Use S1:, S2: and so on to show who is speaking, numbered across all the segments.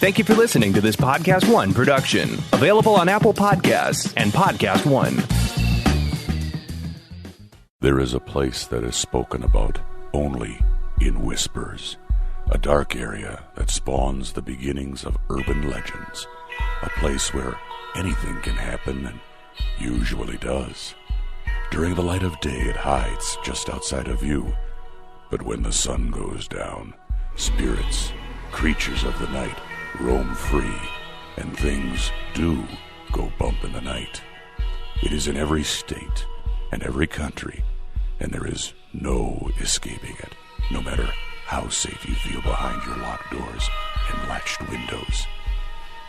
S1: Thank you for listening to this Podcast One production, available on Apple Podcasts and Podcast One.
S2: There is a place that is spoken about only in whispers, a dark area that spawns the beginnings of urban legends, a place where anything can happen and usually does. During the light of day, it hides just outside of view, but when the sun goes down, spirits, creatures of the night, roam free, and things do go bump in the night. It is in every state and every country, and there is no escaping it, no matter how safe you feel behind your locked doors and latched windows.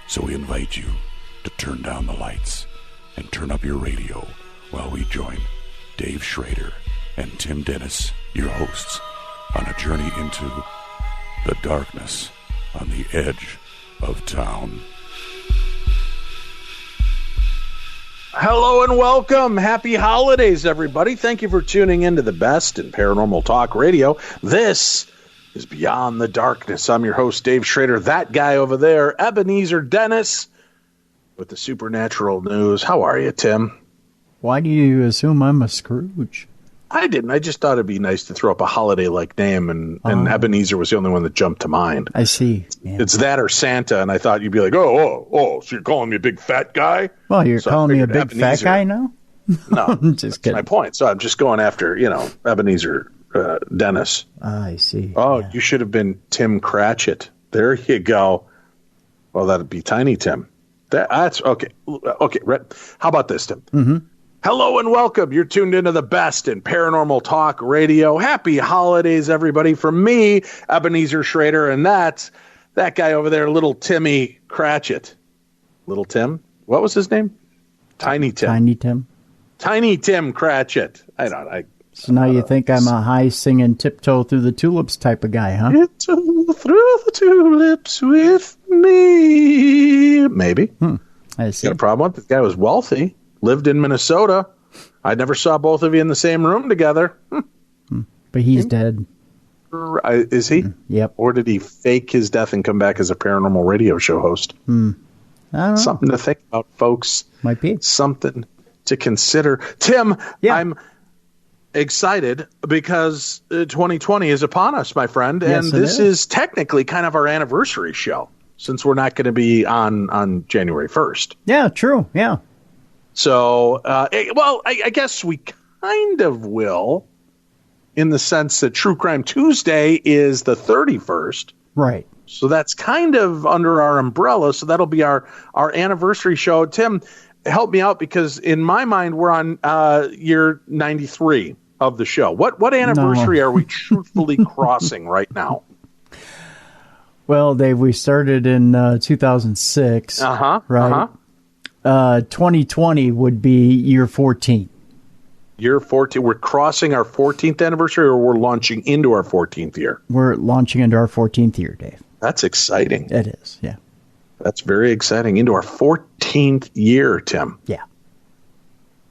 S2: So we invite you to turn down the lights and turn up your radio while we join Dave Schrader and Tim Dennis, your hosts, on a journey into the darkness on the edge of town.
S3: Hello and welcome. Happy holidays, everybody. Thank you for tuning in to the best in paranormal talk radio. This is Beyond the Darkness. I'm your host, Dave Schrader. That guy over there, Ebenezer Dennis, with the supernatural news. How are you, Tim?
S4: Why do you assume I'm a Scrooge?
S3: I didn't. I just thought it'd be nice to throw up a holiday-like name, and Ebenezer was the only one that jumped to mind.
S4: I see. Yeah.
S3: It's that or Santa, and I thought you'd be like, so you're calling me a big fat guy?
S4: Well, you're calling me a big fat guy now?
S3: No,
S4: I'm just kidding.
S3: That's my point. So I'm just going after, Ebenezer Dennis.
S4: I see.
S3: Oh,
S4: yeah.
S3: You should have been Tim Cratchit. There you go. Well, that'd be Tiny Tim. That's okay. Okay, how about this, Tim?
S4: Mm-hmm.
S3: Hello and welcome. You're tuned into the best in paranormal talk radio. Happy holidays, everybody. From me, Ebenezer Schrader, and that's that guy over there, little Timmy Cratchit. Little Tim? What was his name? Tiny Tim.
S4: Tiny Tim.
S3: Tiny Tim Cratchit.
S4: So now you think I'm a high singing tiptoe through the tulips type of guy, huh?
S3: Tiptoe through the tulips with me. Maybe.
S4: I see.
S3: Got a problem with it? This guy was wealthy. Lived in Minnesota. I never saw both of you in the same room together.
S4: But he's dead.
S3: Is he?
S4: Yep.
S3: Or did he fake his death and come back as a paranormal radio show host?
S4: I don't know.
S3: Something to think about, folks.
S4: Might be.
S3: Something to consider. Tim,
S4: yeah.
S3: I'm excited because 2020 is upon us, my friend.
S4: Yes,
S3: and this is technically kind of our anniversary show since we're not going to be on January 1st.
S4: Yeah, true. Yeah.
S3: So, I guess we kind of will, in the sense that True Crime Tuesday is the 31st.
S4: Right.
S3: So that's kind of under our umbrella. So that'll be our anniversary show. Tim, help me out, because in my mind, we're on year 93 of the show. What anniversary are we truthfully crossing right now?
S4: Well, Dave, we started in 2006. Right. 2020 would be year 14.
S3: Year 14. We're crossing our 14th anniversary, or we're launching into our 14th year?
S4: We're launching into our 14th year, Dave.
S3: That's exciting.
S4: It is, yeah.
S3: That's very exciting. Into our 14th year, Tim.
S4: Yeah.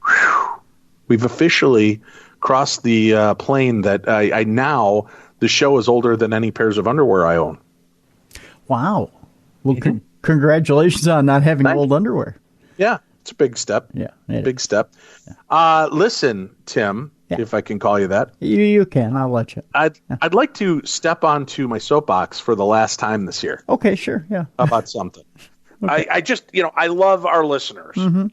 S3: Whew. We've officially crossed the plane that I now, the show is older than any pairs of underwear I own.
S4: Wow. Well, congratulations on not having old underwear.
S3: Yeah, it's a big step.
S4: Yeah.
S3: Big step. Yeah. Listen, Tim, if I can call you that.
S4: You can. I'll let you.
S3: I'd like to step onto my soapbox for the last time this year.
S4: Okay, sure. Yeah.
S3: About something. Okay. I just, I love our listeners. Mm-hmm.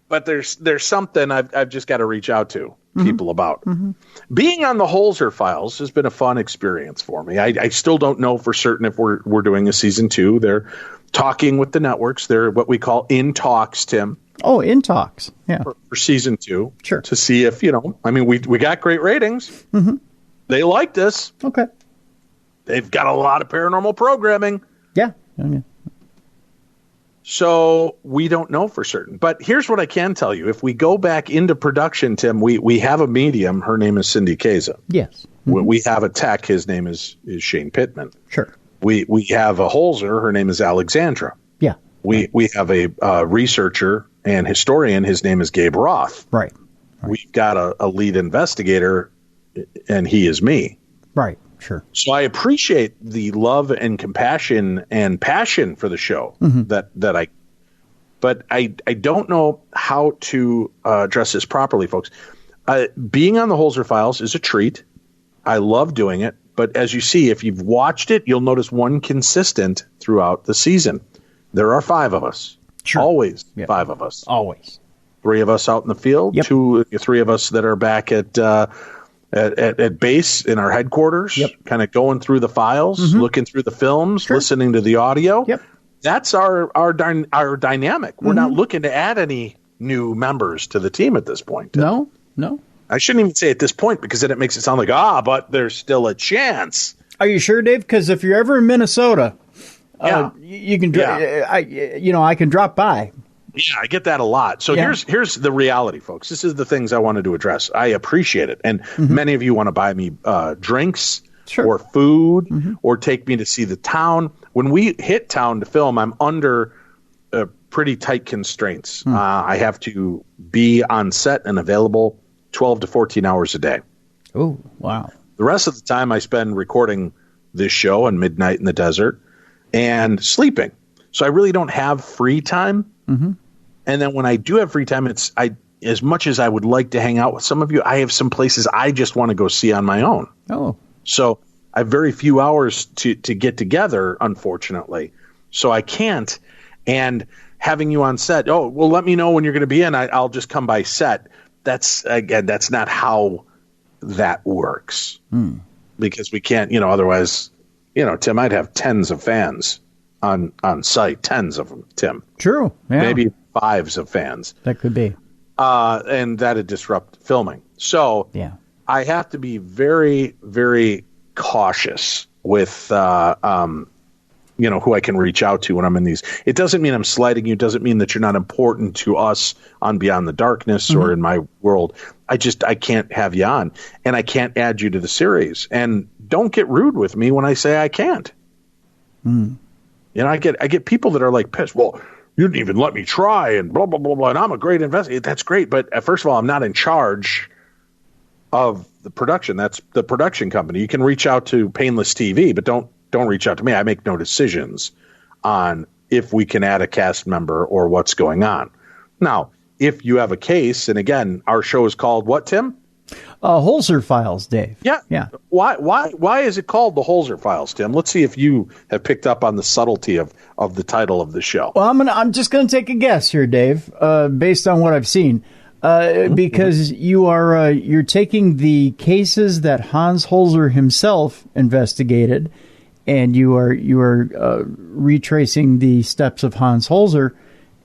S3: But there's something I've just got to reach out to people about. Mm-hmm. Being on the Holzer Files has been a fun experience for me. I still don't know for certain if we're doing a season 2. They're talking with the networks. They're what we call in talks, Tim.
S4: Oh, in talks. Yeah.
S3: For season 2.
S4: Sure.
S3: To see if, we got great ratings.
S4: Mm-hmm.
S3: They liked us.
S4: Okay.
S3: They've got a lot of paranormal programming.
S4: Yeah. Okay.
S3: So we don't know for certain. But here's what I can tell you. If we go back into production, Tim, we have a medium. Her name is Cindy Keza.
S4: Yes. Mm-hmm.
S3: We have a tech. His name is Shane Pittman.
S4: Sure.
S3: We have a Holzer. Her name is Alexandra.
S4: Yeah.
S3: We have a researcher and historian. His name is Gabe Roth.
S4: Right.
S3: We've got a lead investigator, and he is me.
S4: Right. Sure.
S3: So I appreciate the love and compassion and passion for the show but I don't know how to address this properly, folks. Being on the Holzer Files is a treat. I love doing it. But as you see, if you've watched it, you'll notice one consistent throughout the season. There are 5 of us.
S4: Sure.
S3: Always 5 of us.
S4: Always.
S3: 3 of us out in the field.
S4: Yep.
S3: 3 of us that are back at base in our headquarters, kind of going through the files, looking through the films, listening to the audio.
S4: Yep.
S3: That's our dynamic. We're not looking to add any new members to the team at this point.
S4: No.
S3: I shouldn't even say at this point because then it makes it sound like, but there's still a chance.
S4: Are you sure, Dave? Because if you're ever in Minnesota, you can. I can drop by.
S3: Yeah, I get that a lot. So here's the reality, folks. This is the things I wanted to address. I appreciate it, and many of you want to buy me drinks or food or take me to see the town. When we hit town to film, I'm under pretty tight constraints. I have to be on set and available 12 to 14 hours a day.
S4: Oh, wow.
S3: The rest of the time I spend recording this show and Midnight in the Desert and sleeping. So I really don't have free time. And then when I do have free time, as much as I would like to hang out with some of you, I have some places I just want to go see on my own.
S4: Oh.
S3: So I have very few hours to get together, unfortunately. So I can't. And having you on set, let me know when you're going to be in. I'll just come by set. That's not how that works because we can't, otherwise, Tim, I'd have tens of fans on site, tens of them, Tim.
S4: True. Yeah.
S3: Maybe 5s of fans.
S4: That could be.
S3: And that'd disrupt filming. So I have to be very, very cautious with, who I can reach out to when I'm in these. It doesn't mean I'm slighting you. It doesn't mean that you're not important to us on Beyond the Darkness or in my world. I can't have you on, and I can't add you to the series. And don't get rude with me when I say I can't. I get people that are like pissed. Well, you didn't even let me try, and blah blah blah blah. And I'm a great investigator. That's great, but first of all, I'm not in charge of the production. That's the production company. You can reach out to Painless TV, but don't reach out to me. I make no decisions on if we can add a cast member or what's going on. Now, if you have a case, and again, our show is called what, Tim?
S4: Holzer Files, Dave.
S3: Yeah. Why is it called the Holzer Files, Tim? Let's see if you have picked up on the subtlety of the title of the show.
S4: Well, I'm just going to take a guess here, Dave, based on what I've seen. Because you're taking the cases that Hans Holzer himself investigated, and you are retracing the steps of Hans Holzer,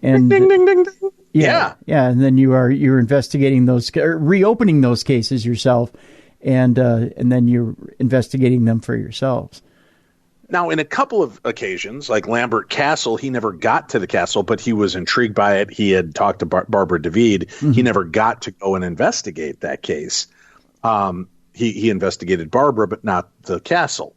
S4: and
S3: ding, ding, ding, ding.
S4: Yeah, and then you're investigating those, reopening those cases yourself, and then you're investigating them for yourselves.
S3: Now, in a couple of occasions, like Lambert Castle, he never got to the castle, but he was intrigued by it. He had talked to Barbara David. He never got to go and investigate that case. He investigated Barbara, but not the castle.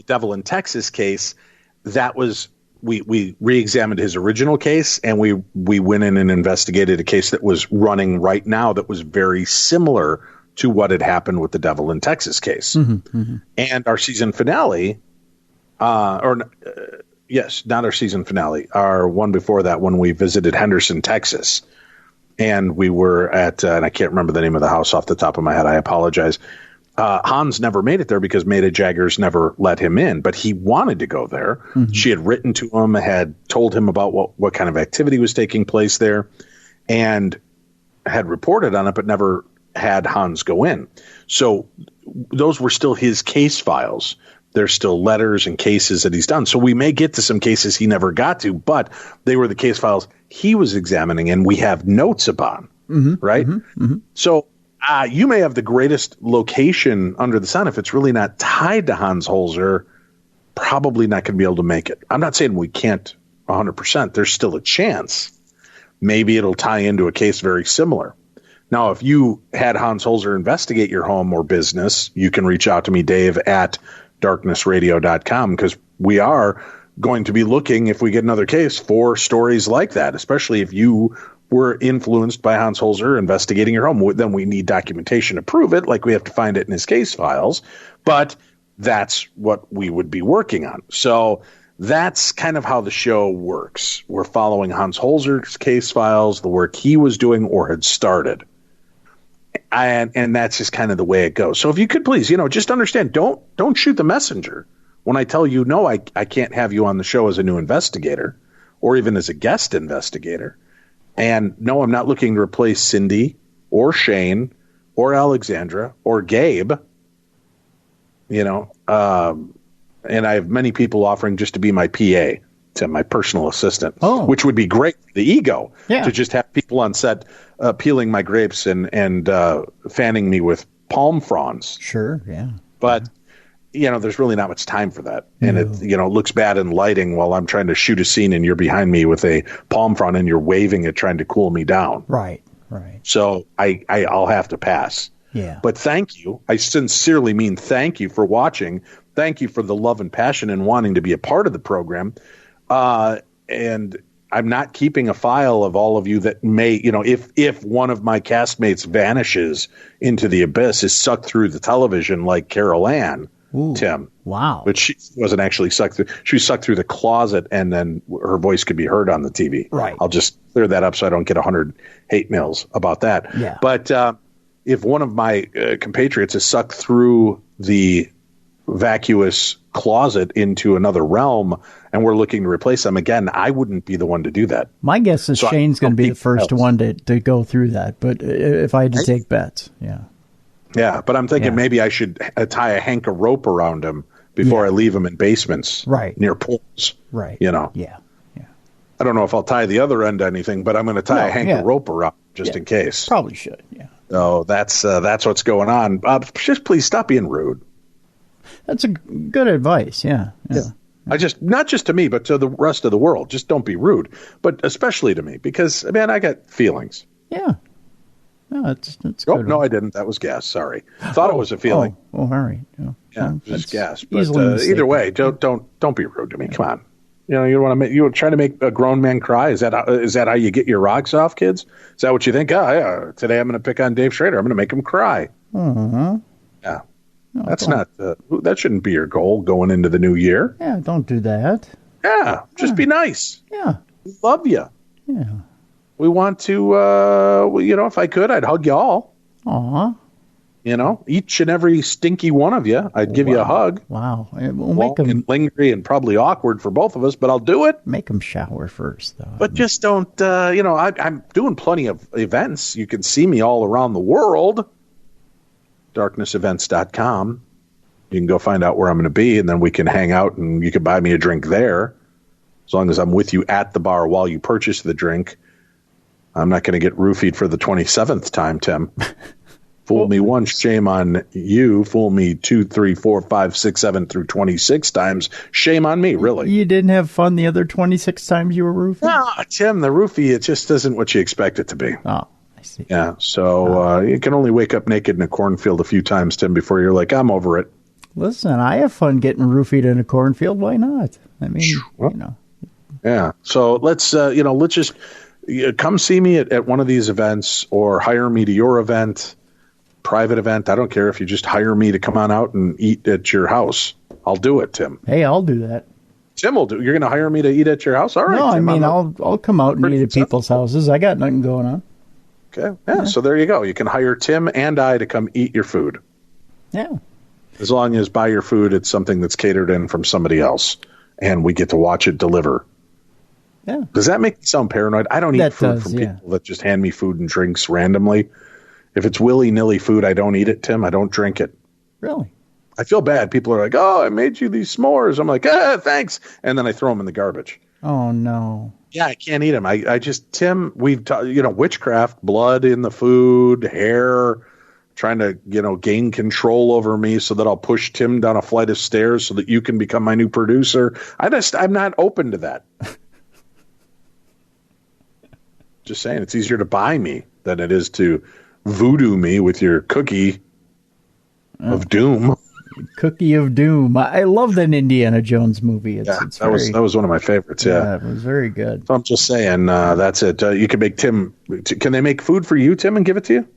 S3: Devil in Texas case, that was we re-examined his original case, and we went in and investigated a case that was running right now that was very similar to what had happened with the Devil in Texas case. And our season finale, not our season finale, our one before that, when we visited Henderson, Texas, and we were at, and I can't remember the name of the house off the top of my head, I apologize. Hans never made it there because Maida Jaggers never let him in, but he wanted to go there. She had written to him, had told him about what kind of activity was taking place there, and had reported on it, but never had Hans go in. So those were still his case files. There's still letters and cases that he's done. So we may get to some cases he never got to, but they were the case files he was examining and we have notes upon, right? So you may have the greatest location under the sun. If it's really not tied to Hans Holzer, probably not going to be able to make it. I'm not saying we can't 100%. There's still a chance. Maybe it'll tie into a case very similar. Now, if you had Hans Holzer investigate your home or business, you can reach out to me, Dave, at darknessradio.com, because we are going to be looking, if we get another case, for stories like that, especially if you were influenced by Hans Holzer investigating your home. Then we need documentation to prove it, like we have to find it in his case files. But that's what we would be working on. So that's kind of how the show works. We're following Hans Holzer's case files, the work he was doing or had started. And that's just kind of the way it goes. So if you could please, just understand, don't shoot the messenger when I tell you, no, I can't have you on the show as a new investigator or even as a guest investigator. And no, I'm not looking to replace Cindy or Shane or Alexandra or Gabe, and I have many people offering just to be my PA, to my personal assistant, which would be great for the ego to just have people on set peeling my grapes and fanning me with palm fronds.
S4: Sure, yeah.
S3: But, there's really not much time for that. And it looks bad in lighting while I'm trying to shoot a scene and you're behind me with a palm frond and you're waving it, trying to cool me down.
S4: Right.
S3: So I'll have to pass.
S4: Yeah.
S3: But thank you. I sincerely mean thank you for watching. Thank you for the love and passion and wanting to be a part of the program. And I'm not keeping a file of all of you that may, if one of my castmates vanishes into the abyss, is sucked through the television like Carol Ann, Tim.
S4: Wow.
S3: But she wasn't actually sucked through. She was sucked through the closet and then her voice could be heard on the TV.
S4: Right.
S3: I'll just clear that up so I don't get 100 hate mails about that.
S4: Yeah.
S3: But if one of my compatriots is sucked through the vacuous closet into another realm and we're looking to replace them again, I wouldn't be the one to do that.
S4: My guess is Shane's going to be the first one to go through that, but if I had to take bets,
S3: yeah, but I'm thinking maybe I should tie a hank of rope around him before I leave him in basements near pools,
S4: Yeah.
S3: I don't know if I'll tie the other end to anything, but I'm going to tie a hank of rope around just in case.
S4: Probably should,
S3: So that's what's going on. Just please stop being rude.
S4: That's a good advice. Yeah.
S3: I just, not just to me, but to the rest of the world. Just don't be rude, but especially to me, because man, I got feelings.
S4: Yeah. No, it's
S3: good. No, I didn't. That was gas. Sorry. Thought it was a feeling.
S4: All right.
S3: Yeah, just gas. But either way, don't be rude to me. Come on. You try to make a grown man cry. Is that how you get your rocks off, kids? Is that what you think? Today I'm going to pick on Dave Schrader. I'm going to make him cry.
S4: Uh-huh.
S3: Yeah. No, that's not. That shouldn't be your goal going into the new year.
S4: Yeah, don't do that.
S3: Yeah, just be nice.
S4: Yeah,
S3: we love you.
S4: Yeah,
S3: we want to. If I could, I'd hug you all.
S4: Aw.
S3: Each and every stinky one of you, I'd give you a hug.
S4: Wow, we'll make them
S3: and lingering and probably awkward for both of us, but I'll do it.
S4: Make them shower first, though.
S3: But just don't. I'm doing plenty of events. You can see me all around the world. darknessevents.com. You can go find out where I'm going to be, and then we can hang out, and you can buy me a drink there. As long as I'm with you at the bar while you purchase the drink. I'm not going to get roofied for the 27th time, Tim. Fool me once, shame on you. Fool me 2, 3, 4, 5, 6, 7 through 26 times. Shame on me, really.
S4: You didn't have fun the other 26 times you were roofied?
S3: No, Tim, the roofie, it just isn't what you expect it to be.
S4: Oh. I see.
S3: Yeah, so you can only wake up naked in a cornfield a few times, Tim, before you're like, I'm over it.
S4: Listen, I have fun getting roofied in a cornfield. Why not? I mean,
S3: Yeah, so let's just come see me at one of these events or hire me to your event, private event. I don't care if you just hire me to come on out and eat at your house. I'll do it, Tim.
S4: Hey, I'll do that.
S3: Tim will do. You're going to hire me to eat at your house? All right.
S4: No,
S3: Tim,
S4: I'll come out and eat at people's houses. I got nothing going on.
S3: Okay. Yeah, so there you go. You can hire Tim and I to come eat your food.
S4: Yeah.
S3: As long as by your food, it's something that's catered in from somebody else, and we get to watch it deliver.
S4: Yeah.
S3: Does that make me sound paranoid? I don't eat food from people that just hand me food and drinks randomly. If it's willy-nilly food, I don't eat it, Tim. I don't drink it.
S4: Really?
S3: I feel bad. People are like, oh, I made you these s'mores. I'm like, thanks. And then I throw them in the garbage.
S4: Oh, no.
S3: Yeah, I can't eat them. I just, Tim, we've, witchcraft, blood in the food, hair, trying to, gain control over me so that I'll push Tim down a flight of stairs so that you can become my new producer. I'm not open to that. Just saying, it's easier to buy me than it is to voodoo me with your cookie of doom.
S4: Cookie of Doom. I love that Indiana Jones movie. That
S3: was one of my favorites. Yeah,
S4: it was very good.
S3: So I'm just saying, that's it. You can make Tim. Can they make food for you, Tim, and give it to you?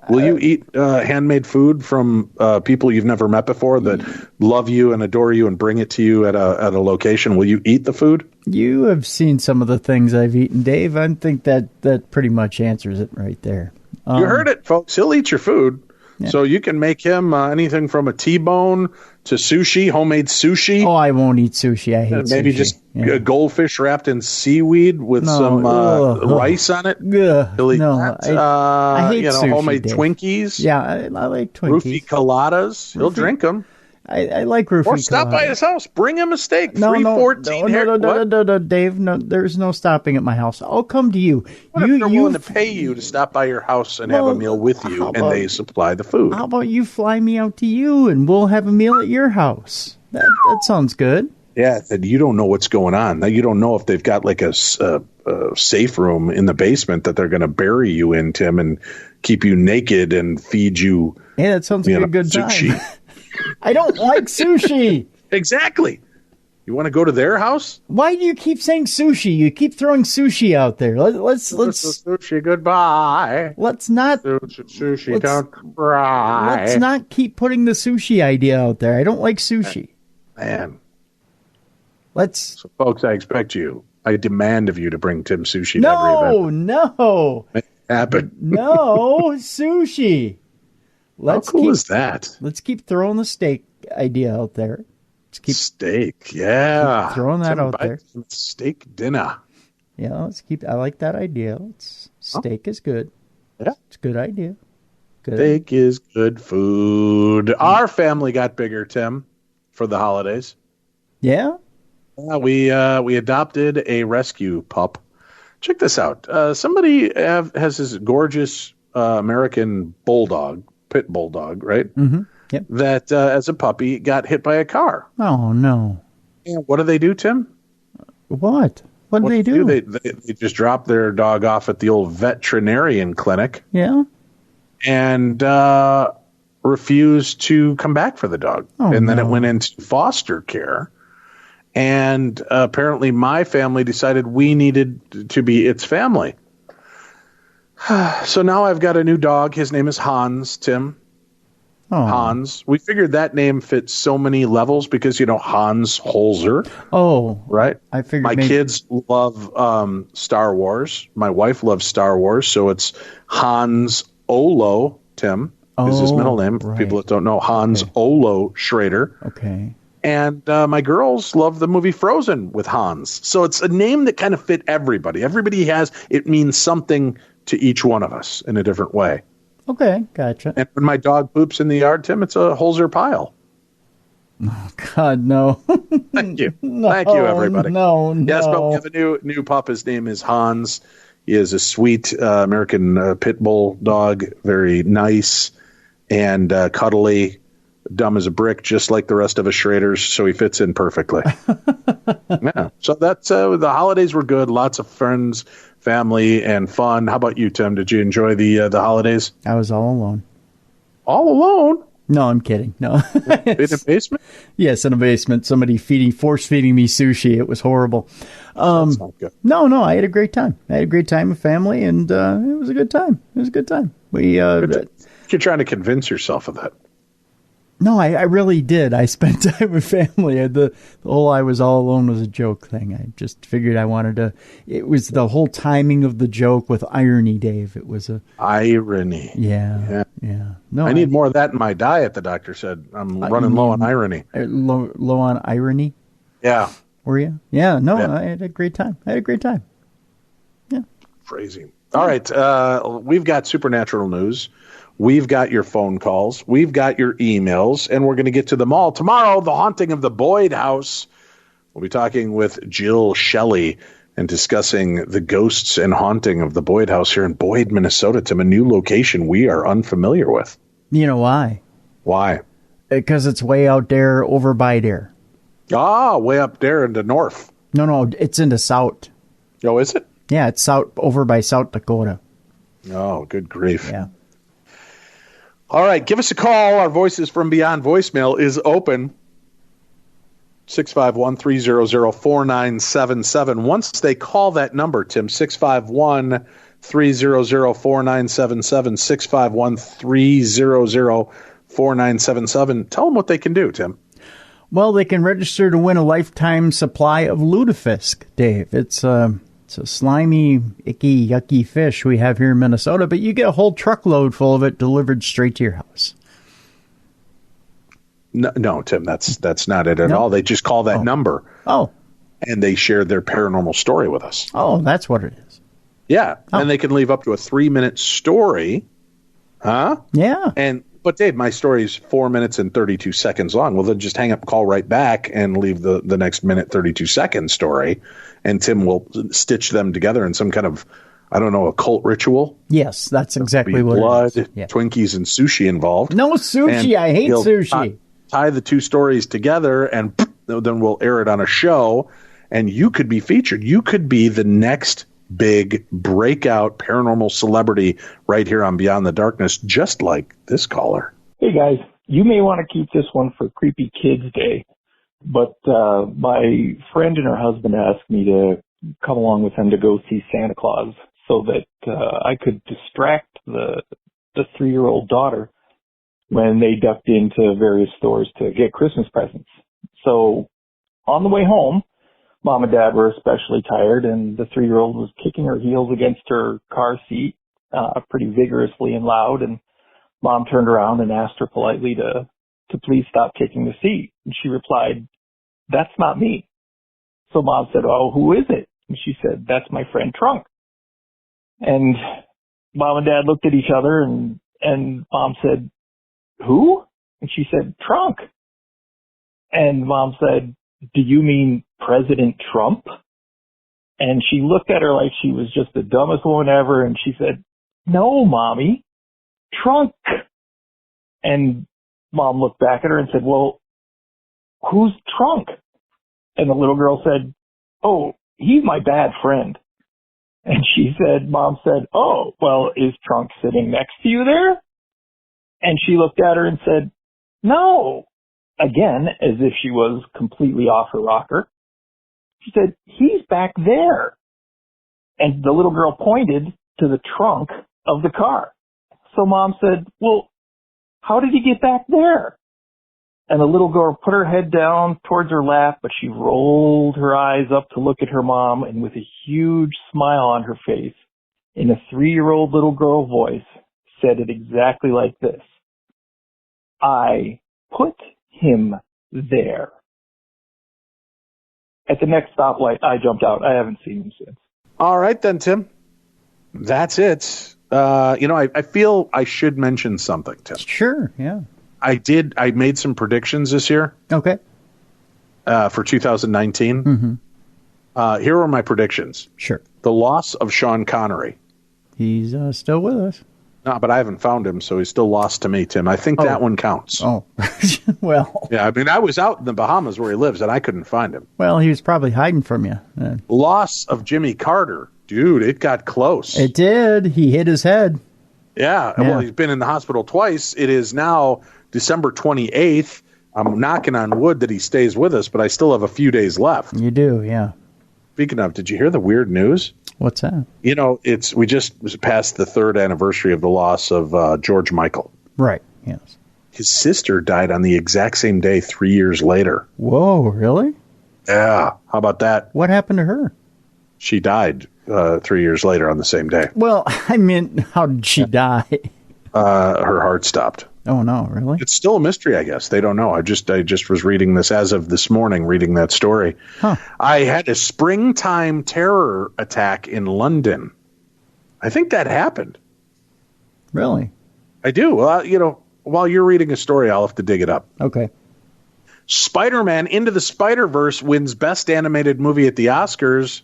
S3: Will you eat handmade food from people you've never met before that love you and adore you and bring it to you at a location? Will you eat the food?
S4: You have seen some of the things I've eaten, Dave. I think that pretty much answers it right there.
S3: You heard it, folks. He'll eat your food. Yeah. So you can make him anything from a T-bone to sushi, homemade sushi.
S4: Oh, I won't eat sushi. I hate
S3: maybe
S4: sushi.
S3: Just a goldfish wrapped in seaweed with some rice on it.
S4: No, I hate sushi,
S3: homemade
S4: Dave.
S3: Twinkies.
S4: Yeah, I like Twinkies.
S3: Roofie coladas. He'll drink them.
S4: I like roofie.
S3: Or stop by his house. Bring him a steak. No, 314.
S4: No, Dave. No, there's no stopping at my house. I'll come to you.
S3: What if they're willing to pay you to stop by your house and have a meal with you, and they supply the food?
S4: How about you fly me out to you, and we'll have a meal at your house? That sounds good.
S3: Yeah, and you don't know what's going on. Now, you don't know if they've got like a safe room in the basement that they're going to bury you in, Tim, and keep you naked and feed you.
S4: Yeah, that sounds like a good
S3: sushi.
S4: time. I don't like sushi.
S3: Exactly. You want to go to their house?
S4: Why do you keep saying sushi? You keep throwing sushi out there. Let's
S3: sushi goodbye.
S4: Let's not
S3: sushi. Don't cry.
S4: Let's not keep putting the sushi idea out there. I don't like sushi.
S3: Man.
S4: So,
S3: folks, I expect you. I demand of you to bring Tim sushi to every event.
S4: No.
S3: Make it happen.
S4: No, sushi.
S3: How cool is that?
S4: Let's keep throwing the steak idea out there.
S3: Steak, yeah.
S4: Keep throwing that out there.
S3: Steak dinner.
S4: Yeah, I like that idea. Steak is good.
S3: Yeah.
S4: It's a good idea.
S3: Steak is good food. Our family got bigger, Tim, for the holidays.
S4: Yeah?
S3: We adopted a rescue pup. Check this out. Somebody has this gorgeous American bulldog, pit bulldog, right?
S4: Mm-hmm. Yep.
S3: That as a puppy got hit by a car.
S4: Oh, no.
S3: And what do, Tim?
S4: What? What do they do?
S3: They just drop their dog off at the old veterinarian clinic.
S4: Yeah.
S3: And refused to come back for the dog.
S4: Oh,
S3: and then it went into foster care. And apparently my family decided we needed to be its family. So now I've got a new dog. His name is Hans, Tim.
S4: Oh.
S3: Hans. We figured that name fits so many levels because, Hans Holzer.
S4: Oh.
S3: Right?
S4: I figured
S3: my kids love Star Wars. My wife loves Star Wars. So it's Hans Olo, Tim, is his middle name. For people that don't know, Hans Olo Schrader.
S4: Okay.
S3: And my girls love the movie Frozen with Hans. So it's a name that kind of fit everybody. Everybody it means something to each one of us in a different way.
S4: Okay, gotcha.
S3: And when my dog poops in the yard, Tim, it's a Holzer pile.
S4: Oh, God, no.
S3: Thank you. Thank you, everybody.
S4: No.
S3: Yes, but we have a new pup. His name is Hans. He is a sweet American pit bull dog, very nice and cuddly, dumb as a brick, just like the rest of us Schraders, so he fits in perfectly. Yeah. So that's the holidays were good. Lots of friends, family, and fun. How about you, Tim? Did you enjoy the holidays?
S4: I was all alone. All
S3: alone?
S4: No, I'm kidding. No.
S3: In a basement?
S4: Yes, in a basement. Somebody force feeding me sushi. It was horrible.
S3: That's not good.
S4: No, I had a great time. I had a great time with family, and it was a good time.
S3: You're trying to convince yourself of that.
S4: No, I really did. I spent time with family. The whole I was all alone was a joke thing. I just figured I wanted to. It was the whole timing of the joke with irony, Dave. It was a
S3: irony.
S4: Yeah. No,
S3: I need more of that in my diet. The doctor said I'm running low on irony.
S4: Low on irony.
S3: Yeah.
S4: Were you? Yeah. No, yeah. I had a great time. Yeah.
S3: Crazy. All right. We've got supernatural news. We've got your phone calls. We've got your emails, and we're going to get to them all. Tomorrow, the haunting of the Boyd House. We'll be talking with Jill Shelley and discussing the ghosts and haunting of the Boyd House here in Boyd, Minnesota, to a new location we are unfamiliar with.
S4: You know why?
S3: Why?
S4: Because it's way out there over by there.
S3: Ah, way up there in the north.
S4: No, it's in the south.
S3: Oh, is it?
S4: Yeah, it's over by South Dakota.
S3: Oh, good grief.
S4: Yeah.
S3: All right, give us a call. Our Voices from Beyond voicemail is open. 651-300-4977. Once they call that number, Tim, 651-300-4977, 651-300-4977, 651-300-4977. Tell them what they can do, Tim.
S4: Well, they can register to win a lifetime supply of lutefisk, Dave. It's a slimy, icky, yucky fish we have here in Minnesota, but you get a whole truckload full of it delivered straight to your house.
S3: No, Tim, that's not it at all. They just call that number.
S4: Oh.
S3: And they share their paranormal story with us.
S4: Oh, that's what it is.
S3: Yeah. Oh. And they can leave up to a 3-minute story. Huh?
S4: Yeah.
S3: But Dave, my story is 4 minutes and 32 seconds long. Well, then just hang up, call right back, and leave the next minute 32 second story, and Tim will stitch them together in some kind of, I don't know, occult ritual.
S4: Yes, that's exactly what
S3: blood,
S4: it is. Yeah.
S3: Twinkies, and sushi involved.
S4: No sushi. I hate sushi.
S3: Tie the two stories together, and then we'll air it on a show, and you could be featured. You could be the next big breakout paranormal celebrity right here on Beyond the Darkness, just like this caller.
S5: Hey guys, you may want to keep this one for Creepy Kids Day, but my friend and her husband asked me to come along with them to go see Santa Claus so that I could distract the 3-year-old daughter when they ducked into various stores to get Christmas presents. So on the way home, Mom and Dad were especially tired, and the 3-year-old was kicking her heels against her car seat pretty vigorously and loud, and Mom turned around and asked her politely to please stop kicking the seat. And she replied, "That's not me." So Mom said, "Oh, who is it?" And she said, "That's my friend Trunk." And Mom and Dad looked at each other, and Mom said, "Who?" And she said, "Trunk." And Mom said, "Do you mean President Trump?" And she looked at her like she was just the dumbest woman ever, and she said, "No, Mommy, Trunk." And Mom looked back at her and said, "Well, who's Trunk?" And the little girl said, "Oh, he's my bad friend." And Mom said, "Oh, well, is Trunk sitting next to you there?" And she looked at her and said, "No." Again, as if she was completely off her rocker. She said, "He's back there." And the little girl pointed to the trunk of the car. So Mom said, "Well, how did he get back there?" And the little girl put her head down towards her lap, but she rolled her eyes up to look at her mom, and with a huge smile on her face, in a 3-year-old little girl voice, said it exactly like this: "I put him there." At the next stoplight, I jumped out. I haven't seen him since.
S3: All right, then, Tim. That's it. I feel I should mention something, Tim.
S4: Sure, yeah.
S3: I made some predictions this year.
S4: Okay.
S3: For 2019.
S4: Mm-hmm.
S3: Here are my predictions.
S4: Sure.
S3: The loss of Sean Connery.
S4: He's still with us.
S3: No, but I haven't found him, so he's still lost to me, Tim. I think that one counts.
S4: Oh, well.
S3: Yeah, I mean, I was out in the Bahamas where he lives, and I couldn't find him.
S4: Well, he was probably hiding from you.
S3: Loss of Jimmy Carter. Dude, it got close.
S4: It did. He hit his head.
S3: Yeah. Well, he's been in the hospital twice. It is now December 28th. I'm knocking on wood that he stays with us, but I still have a few days left.
S4: You do, yeah.
S3: Speaking of, did you hear the weird news?
S4: What's that?
S3: We just passed the 3rd anniversary of the loss of George Michael.
S4: Right, yes.
S3: His sister died on the exact same day 3 years later.
S4: Whoa, really?
S3: Yeah. How about that?
S4: What happened to her?
S3: She died 3 years later on the same day.
S4: Well, I meant, how did she die?
S3: Her heart stopped.
S4: Oh, no, really?
S3: It's still a mystery, I guess. They don't know. I just was reading this as of this morning, reading that story.
S4: Huh.
S3: I had a springtime terror attack in London. I think that happened.
S4: Really?
S3: I do. Well, while you're reading a story, I'll have to dig it up.
S4: Okay.
S3: Spider-Man Into the Spider-Verse wins Best Animated Movie at the Oscars.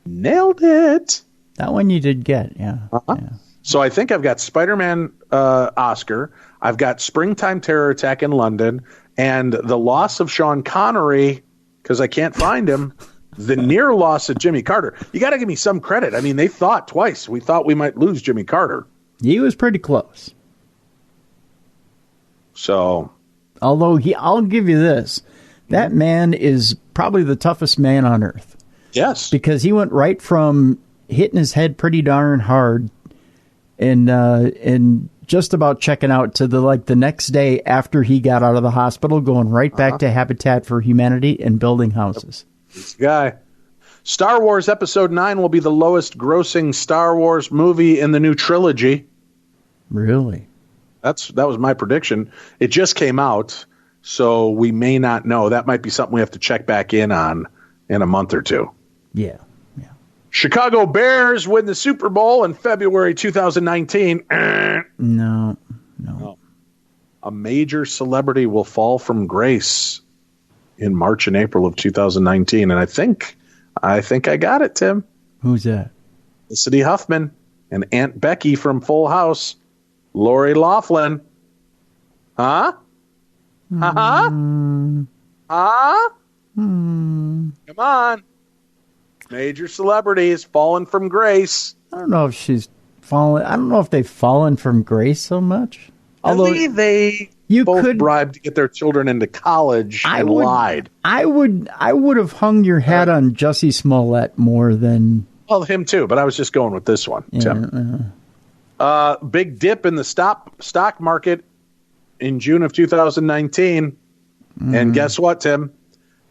S3: Nailed it.
S4: That one you did get, yeah.
S3: Uh-huh.
S4: Yeah.
S3: So I think I've got Spider-Man Oscar, I've got Springtime Terror Attack in London, and the loss of Sean Connery, because I can't find him, the near loss of Jimmy Carter. You got to give me some credit. I mean, they thought twice. We thought we might lose Jimmy Carter.
S4: He was pretty close.
S3: So,
S4: although I'll give you this. That man is probably the toughest man on earth.
S3: Yes.
S4: Because he went right from hitting his head pretty darn hard, and just about checking out to the next day after he got out of the hospital, going right back to Habitat for Humanity and building houses.
S3: This guy. Star Wars Episode 9 will be the lowest grossing Star Wars movie in the new trilogy.
S4: Really?
S3: That was my prediction. It just came out, so we may not know. That might be something we have to check back in on in a month or two.
S4: Yeah.
S3: Chicago Bears win the Super Bowl in February 2019.
S4: No.
S3: A major celebrity will fall from grace in March and April of 2019, and I think I got it, Tim.
S4: Who's that?
S3: Felicity Huffman and Aunt Becky from Full House. Lori Loughlin. Huh? Come on. Major celebrities fallen from grace.
S4: I don't know if she's fallen. I don't know if they've fallen from grace so much.
S3: Although they both bribed to get their children into college and lied.
S4: I would have hung your hat on Jussie Smollett more than...
S3: Well, him too, but I was just going with this one, Tim. Big dip in the stock market in June of 2019. And guess what, Tim?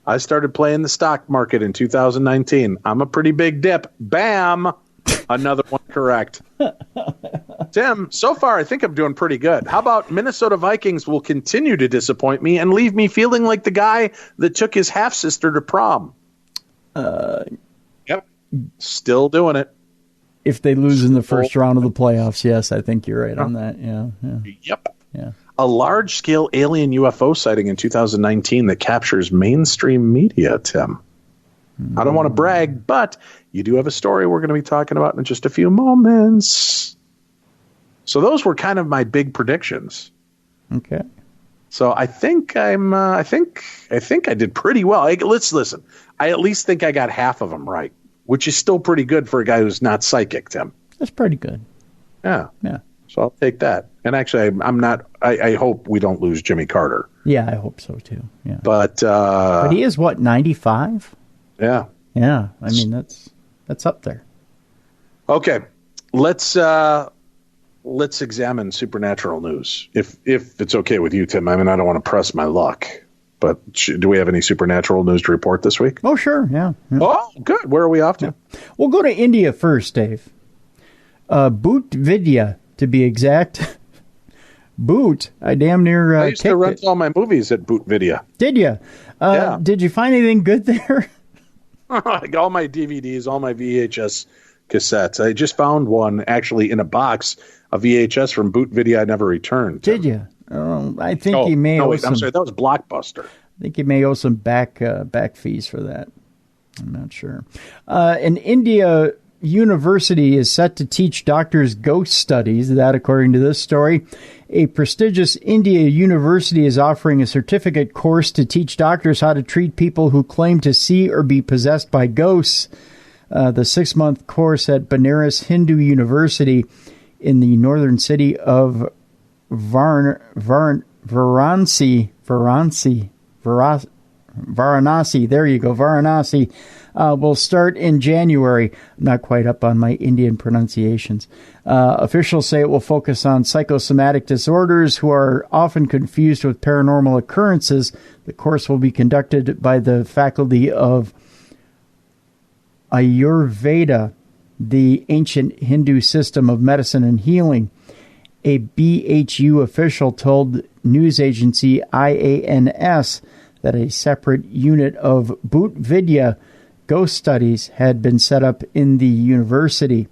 S3: I started playing the stock market in 2019. I'm a pretty big dip. Bam! Another one correct. Tim, so far I think I'm doing pretty good. How about Minnesota Vikings will continue to disappoint me and leave me feeling like the guy that took his half-sister to prom? Yep. Still doing it.
S4: If they lose in the first round of the playoffs, yes, I think you're right on that. Yeah.
S3: Yep.
S4: Yeah.
S3: A large-scale alien UFO sighting in 2019 that captures mainstream media, Tim. I don't want to brag, but you do have a story we're going to be talking about in just a few moments. So those were kind of my big predictions.
S4: Okay.
S3: So I think I think I did pretty well. Let's listen. I at least think I got half of them right, which is still pretty good for a guy who's not psychic, Tim.
S4: That's pretty good.
S3: Yeah. So I'll take that. And actually, I'm not. I hope we don't lose Jimmy Carter.
S4: Yeah, I hope so too. Yeah.
S3: But
S4: he is what, 95?
S3: Yeah.
S4: Yeah. I mean, that's up there.
S3: Okay. Let's examine supernatural news, if it's okay with you, Tim. I mean, I don't want to press my luck, but do we have any supernatural news to report this week?
S4: Oh, sure. Yeah.
S3: Oh, good. Where are we off to?
S4: Yeah. We'll go to India first, Dave. Boot Vidya, to be exact. Boot. I damn near
S3: I used to rent all my movies at Boot Vidya.
S4: Did you?
S3: Yeah.
S4: Did you find anything good there?
S3: All my DVDs, all my VHS cassettes. I just found one actually in a box, a VHS from Boot Video I never returned.
S4: Did you? I think you may.
S3: I'm sorry, that was Blockbuster.
S4: I think you may owe some back fees for that. I'm not sure. An India university is set to teach doctors ghost studies. That, according to this story, a prestigious India university is offering a certificate course to teach doctors how to treat people who claim to see or be possessed by ghosts. The 6-month course at Banaras Hindu University in the northern city of Varanasi. There you go, Varanasi. Will start in January. I'm not quite up on my Indian pronunciations. Officials say it will focus on psychosomatic disorders who are often confused with paranormal occurrences. The course will be conducted by the faculty of Ayurveda, the ancient Hindu system of medicine and healing. A BHU official told news agency IANS that a separate unit of Boot Vidya ghost studies had been set up in the university.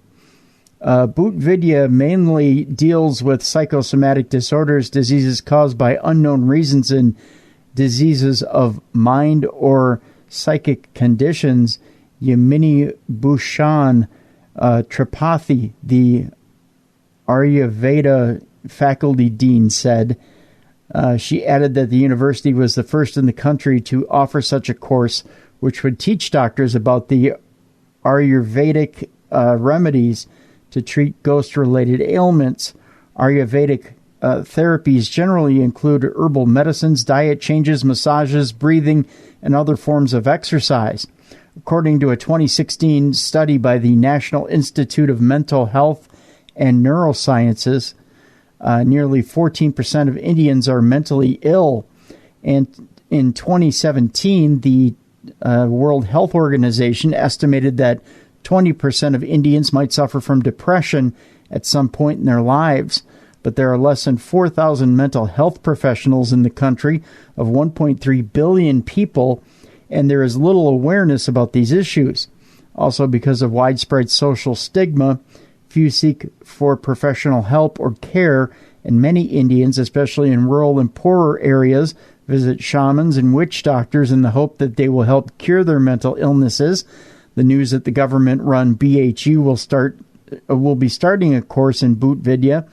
S4: Boot Vidya mainly deals with psychosomatic disorders, diseases caused by unknown reasons, and diseases of mind or psychic conditions. Yamini Bhushan Tripathi, the Ayurveda faculty dean, said. She added that the university was the first in the country to offer such a course, which would teach doctors about the Ayurvedic remedies to treat ghost-related ailments. Ayurvedic therapies generally include herbal medicines, diet changes, massages, breathing, and other forms of exercise. According to a 2016 study by the National Institute of Mental Health and Neurosciences, nearly 14% of Indians are mentally ill. And in 2017, the World Health Organization estimated that 20% of Indians might suffer from depression at some point in their lives. But there are less than 4,000 mental health professionals in the country of 1.3 billion people, and there is little awareness about these issues. Also, because of widespread social stigma, few seek for professional help or care, and many Indians, especially in rural and poorer areas, visit shamans and witch doctors in the hope that they will help cure their mental illnesses. The news that the government-run BHU will be starting a course in Bhut Vidya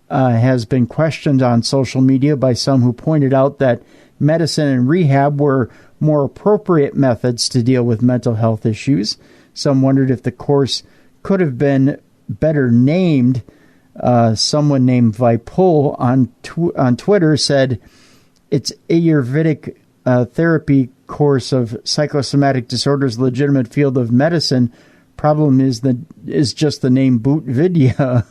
S4: has been questioned on social media by some who pointed out that medicine and rehab were more appropriate methods to deal with mental health issues. Some wondered if the course could have been better named. Someone named Vipul on Twitter said, "It's Ayurvedic therapy course of psychosomatic disorders, legitimate field of medicine. Problem is just the name Bhut Vidya."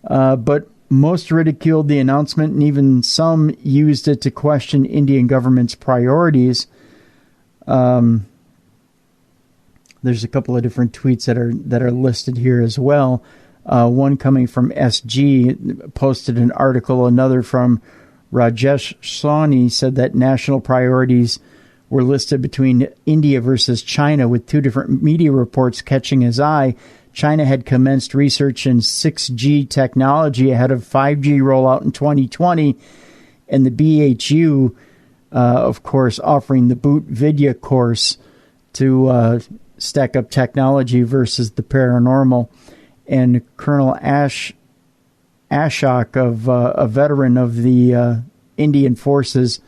S4: But most ridiculed the announcement, and even some used it to question Indian government's priorities. There's a couple of different tweets that are listed here as well. One coming from SG posted an article. Another from Rajesh Sawhney said that national priorities were listed between India versus China, with two different media reports catching his eye. China had commenced research in 6G technology ahead of 5G rollout in 2020, and the BHU, of course, offering the Bhut Vidya course to stack up technology versus the paranormal. And Colonel Ashok, a veteran of the Indian forces,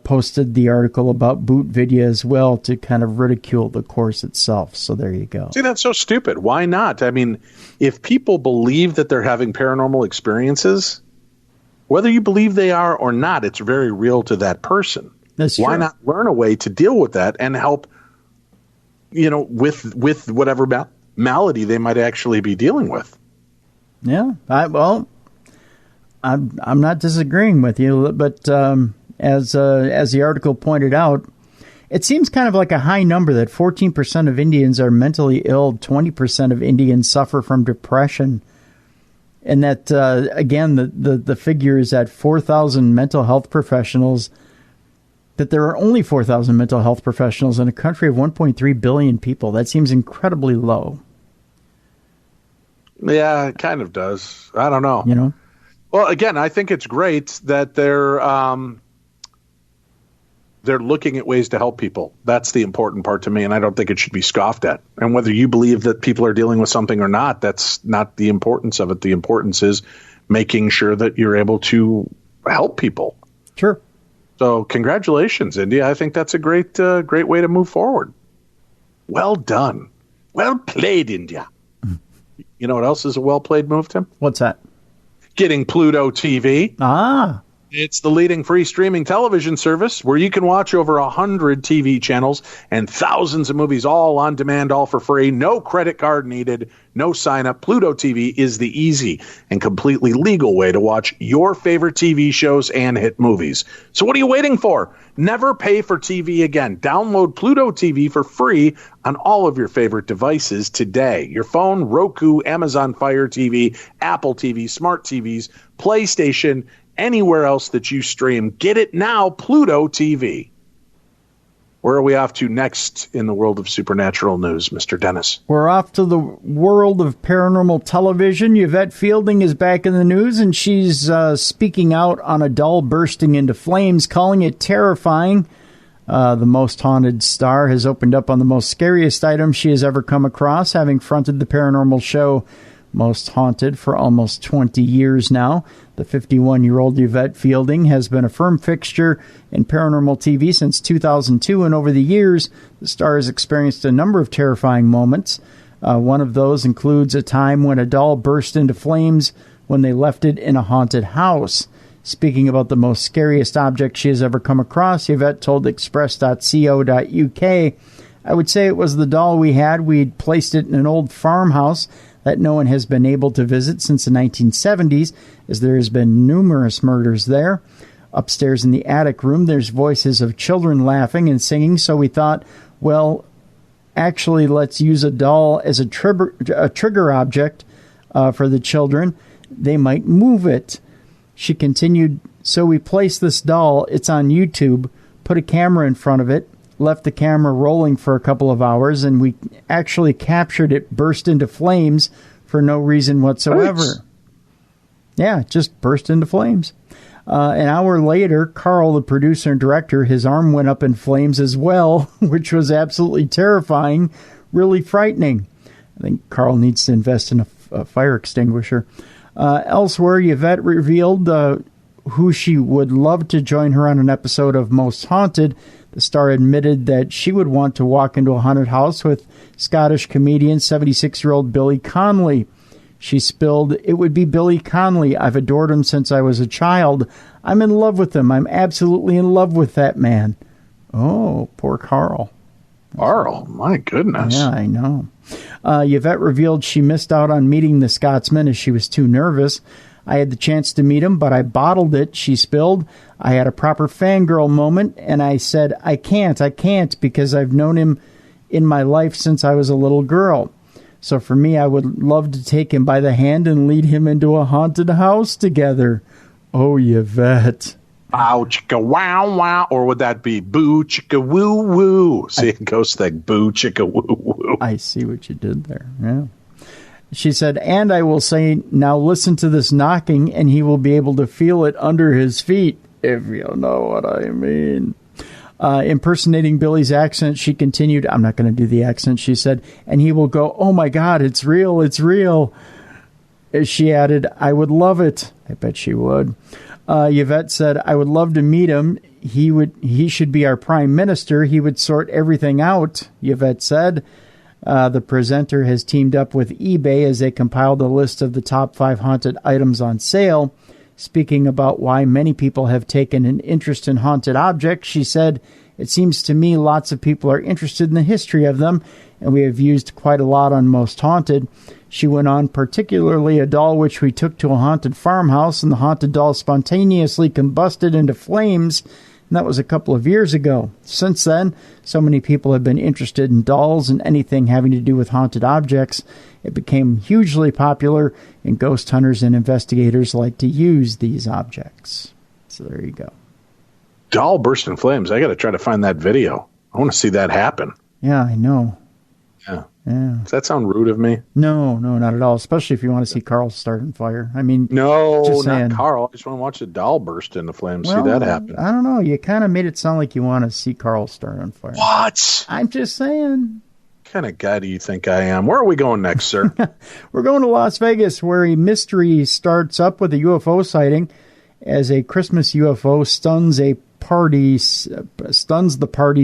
S4: posted the article about Bhut Vidya as well to kind of ridicule the course itself. So there you go.
S3: See, that's so stupid. Why not? I mean, if people believe that they're having paranormal experiences, whether you believe they are or not, it's very real to that person.
S4: That's
S3: Why
S4: true.
S3: not learn a way to deal with that and help, with whatever malady they might actually be dealing with?
S4: Yeah, I'm not disagreeing with you, but as the article pointed out, it seems kind of like a high number that 14% of Indians are mentally ill, 20% of Indians suffer from depression, and that again the figure is at 4,000 mental health professionals. That there are only 4,000 mental health professionals in a country of 1.3 billion people. That seems incredibly low.
S3: Yeah, it kind of does. I don't know. Well, again, I think it's great that they're looking at ways to help people. That's the important part to me, and I don't think it should be scoffed at. And whether you believe that people are dealing with something or not, that's not the importance of it. The importance is making sure that you're able to help people.
S4: Sure.
S3: So congratulations, India. I think that's a great way to move forward. Well done. Well played, India. You know what else is a well-played move, Tim?
S4: What's that?
S3: Getting Pluto TV.
S4: Ah.
S3: It's the leading free streaming television service where you can watch over 100 TV channels and thousands of movies all on demand, all for free. No credit card needed, no sign up. Pluto TV is the easy and completely legal way to watch your favorite TV shows and hit movies. So what are you waiting for? Never pay for TV again. Download Pluto TV for free on all of your favorite devices today. Your phone, Roku, Amazon Fire TV, Apple TV, smart TVs, PlayStation, anywhere else that you stream. Get it now, Pluto TV. Where are we off to next in the world of supernatural news, Mr. Dennis?
S4: We're off to the world of paranormal television. Yvette Fielding is back in the news, and she's speaking out on a doll bursting into flames, calling it terrifying. The most haunted star has opened up on the most scariest item she has ever come across, having fronted the paranormal show Most Haunted for almost 20 years now. The 51-year-old Yvette Fielding has been a firm fixture in paranormal TV since 2002, and over the years, the star has experienced a number of terrifying moments. One of those includes a time when a doll burst into flames when they left it in a haunted house. Speaking about the most scariest object she has ever come across, Yvette told Express.co.uk, I would say it was the doll we had. We'd placed it in an old farmhouse that no one has been able to visit since the 1970s, as there has been numerous murders there. Upstairs in the attic room, there's voices of children laughing and singing, so we thought, well, actually, let's use a doll as a trigger object for the children. They might move it. She continued, so we placed this doll. It's on YouTube, put a camera in front of it, left the camera rolling for a couple of hours, and we actually captured it burst into flames for no reason whatsoever. Nice. Yeah, it just burst into flames. An hour later, Carl, the producer and director, his arm went up in flames as well, which was absolutely terrifying, really frightening. I think Carl needs to invest in a fire extinguisher. Elsewhere, Yvette revealed who she would love to join her on an episode of Most Haunted. The star admitted that she would want to walk into a haunted house with Scottish comedian 76-year-old Billy Connolly. She spilled, "It would be Billy Connolly. I've adored him since I was a child. I'm in love with him. I'm absolutely in love with that man." Oh, poor Carl.
S3: Carl, my goodness.
S4: Yeah, I know. Yvette revealed she missed out on meeting the Scotsman as she was too nervous. "I had the chance to meet him, but I bottled it," she spilled. "I had a proper fangirl moment, and I said, I can't, because I've known him in my life since I was a little girl. So for me, I would love to take him by the hand and lead him into a haunted house together." Oh, Yvette.
S3: Bow chicka wow wow, or would that be boo chicka woo woo? See, it goes like boo chicka woo woo.
S4: I see what you did there. Yeah. She said, "And I will say, now listen to this knocking, and he will be able to feel it under his feet, if you know what I mean." Impersonating Billy's accent, she continued, "I'm not going to do the accent," she said, "and he will go, 'Oh my God, it's real, it's real.'" She added, "I would love it." I bet she would. Yvette said, "I would love to meet him. He should be our prime minister. He would sort everything out," Yvette said. The presenter has teamed up with eBay as they compiled a list of the top 5 haunted items on sale. Speaking about why many people have taken an interest in haunted objects, she said, "It seems to me lots of people are interested in the history of them, and we have used quite a lot on Most Haunted." She went on, "Particularly a doll which we took to a haunted farmhouse, and the haunted doll spontaneously combusted into flames, and that was a couple of years ago. Since then, so many people have been interested in dolls and anything having to do with haunted objects. It became hugely popular, and ghost hunters and investigators like to use these objects." So there you go.
S3: Doll burst in flames. I got to try to find that video. I want to see that happen.
S4: Yeah, I know.
S3: Yeah. Does that sound rude of me?
S4: No, not at all. Especially if you want to see Carl start on fire. I mean,
S3: no, not Carl. I just want to watch a doll burst into flames. See that happen.
S4: I don't know. You kind of made it sound like you want to see Carl start on fire.
S3: What?
S4: I'm just saying.
S3: What kind of guy do you think I am? Where are we going next, sir?
S4: We're going to Las Vegas, where a mystery starts up with a UFO sighting as a Christmas UFO stuns the party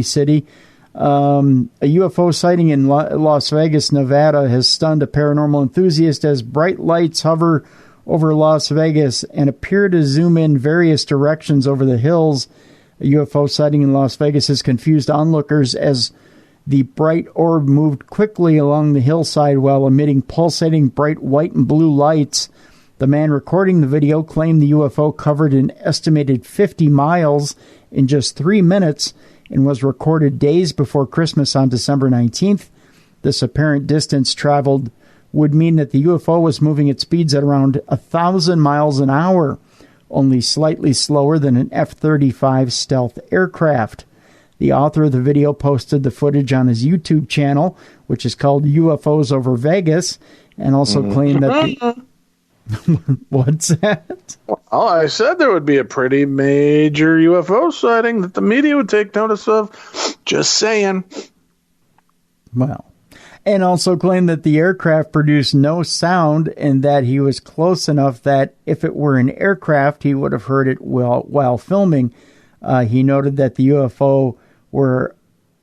S4: city. A UFO sighting in Las Vegas, Nevada has stunned a paranormal enthusiast as bright lights hover over Las Vegas and appear to zoom in various directions over the hills. A UFO sighting in Las Vegas has confused onlookers as the bright orb moved quickly along the hillside while emitting pulsating bright white and blue lights. The man recording the video claimed the UFO covered an estimated 50 miles in just 3 minutes and was recorded days before Christmas on December 19th. This apparent distance traveled would mean that the UFO was moving at speeds at around 1,000 miles an hour, only slightly slower than an F-35 stealth aircraft. The author of the video posted the footage on his YouTube channel, which is called UFOs Over Vegas, and also claimed that What's that?
S3: Well, I said there would be a pretty major UFO sighting that the media would take notice of. Just saying.
S4: Well, and also claimed that the aircraft produced no sound and that he was close enough that if it were an aircraft, he would have heard it while filming. He noted that the UFO were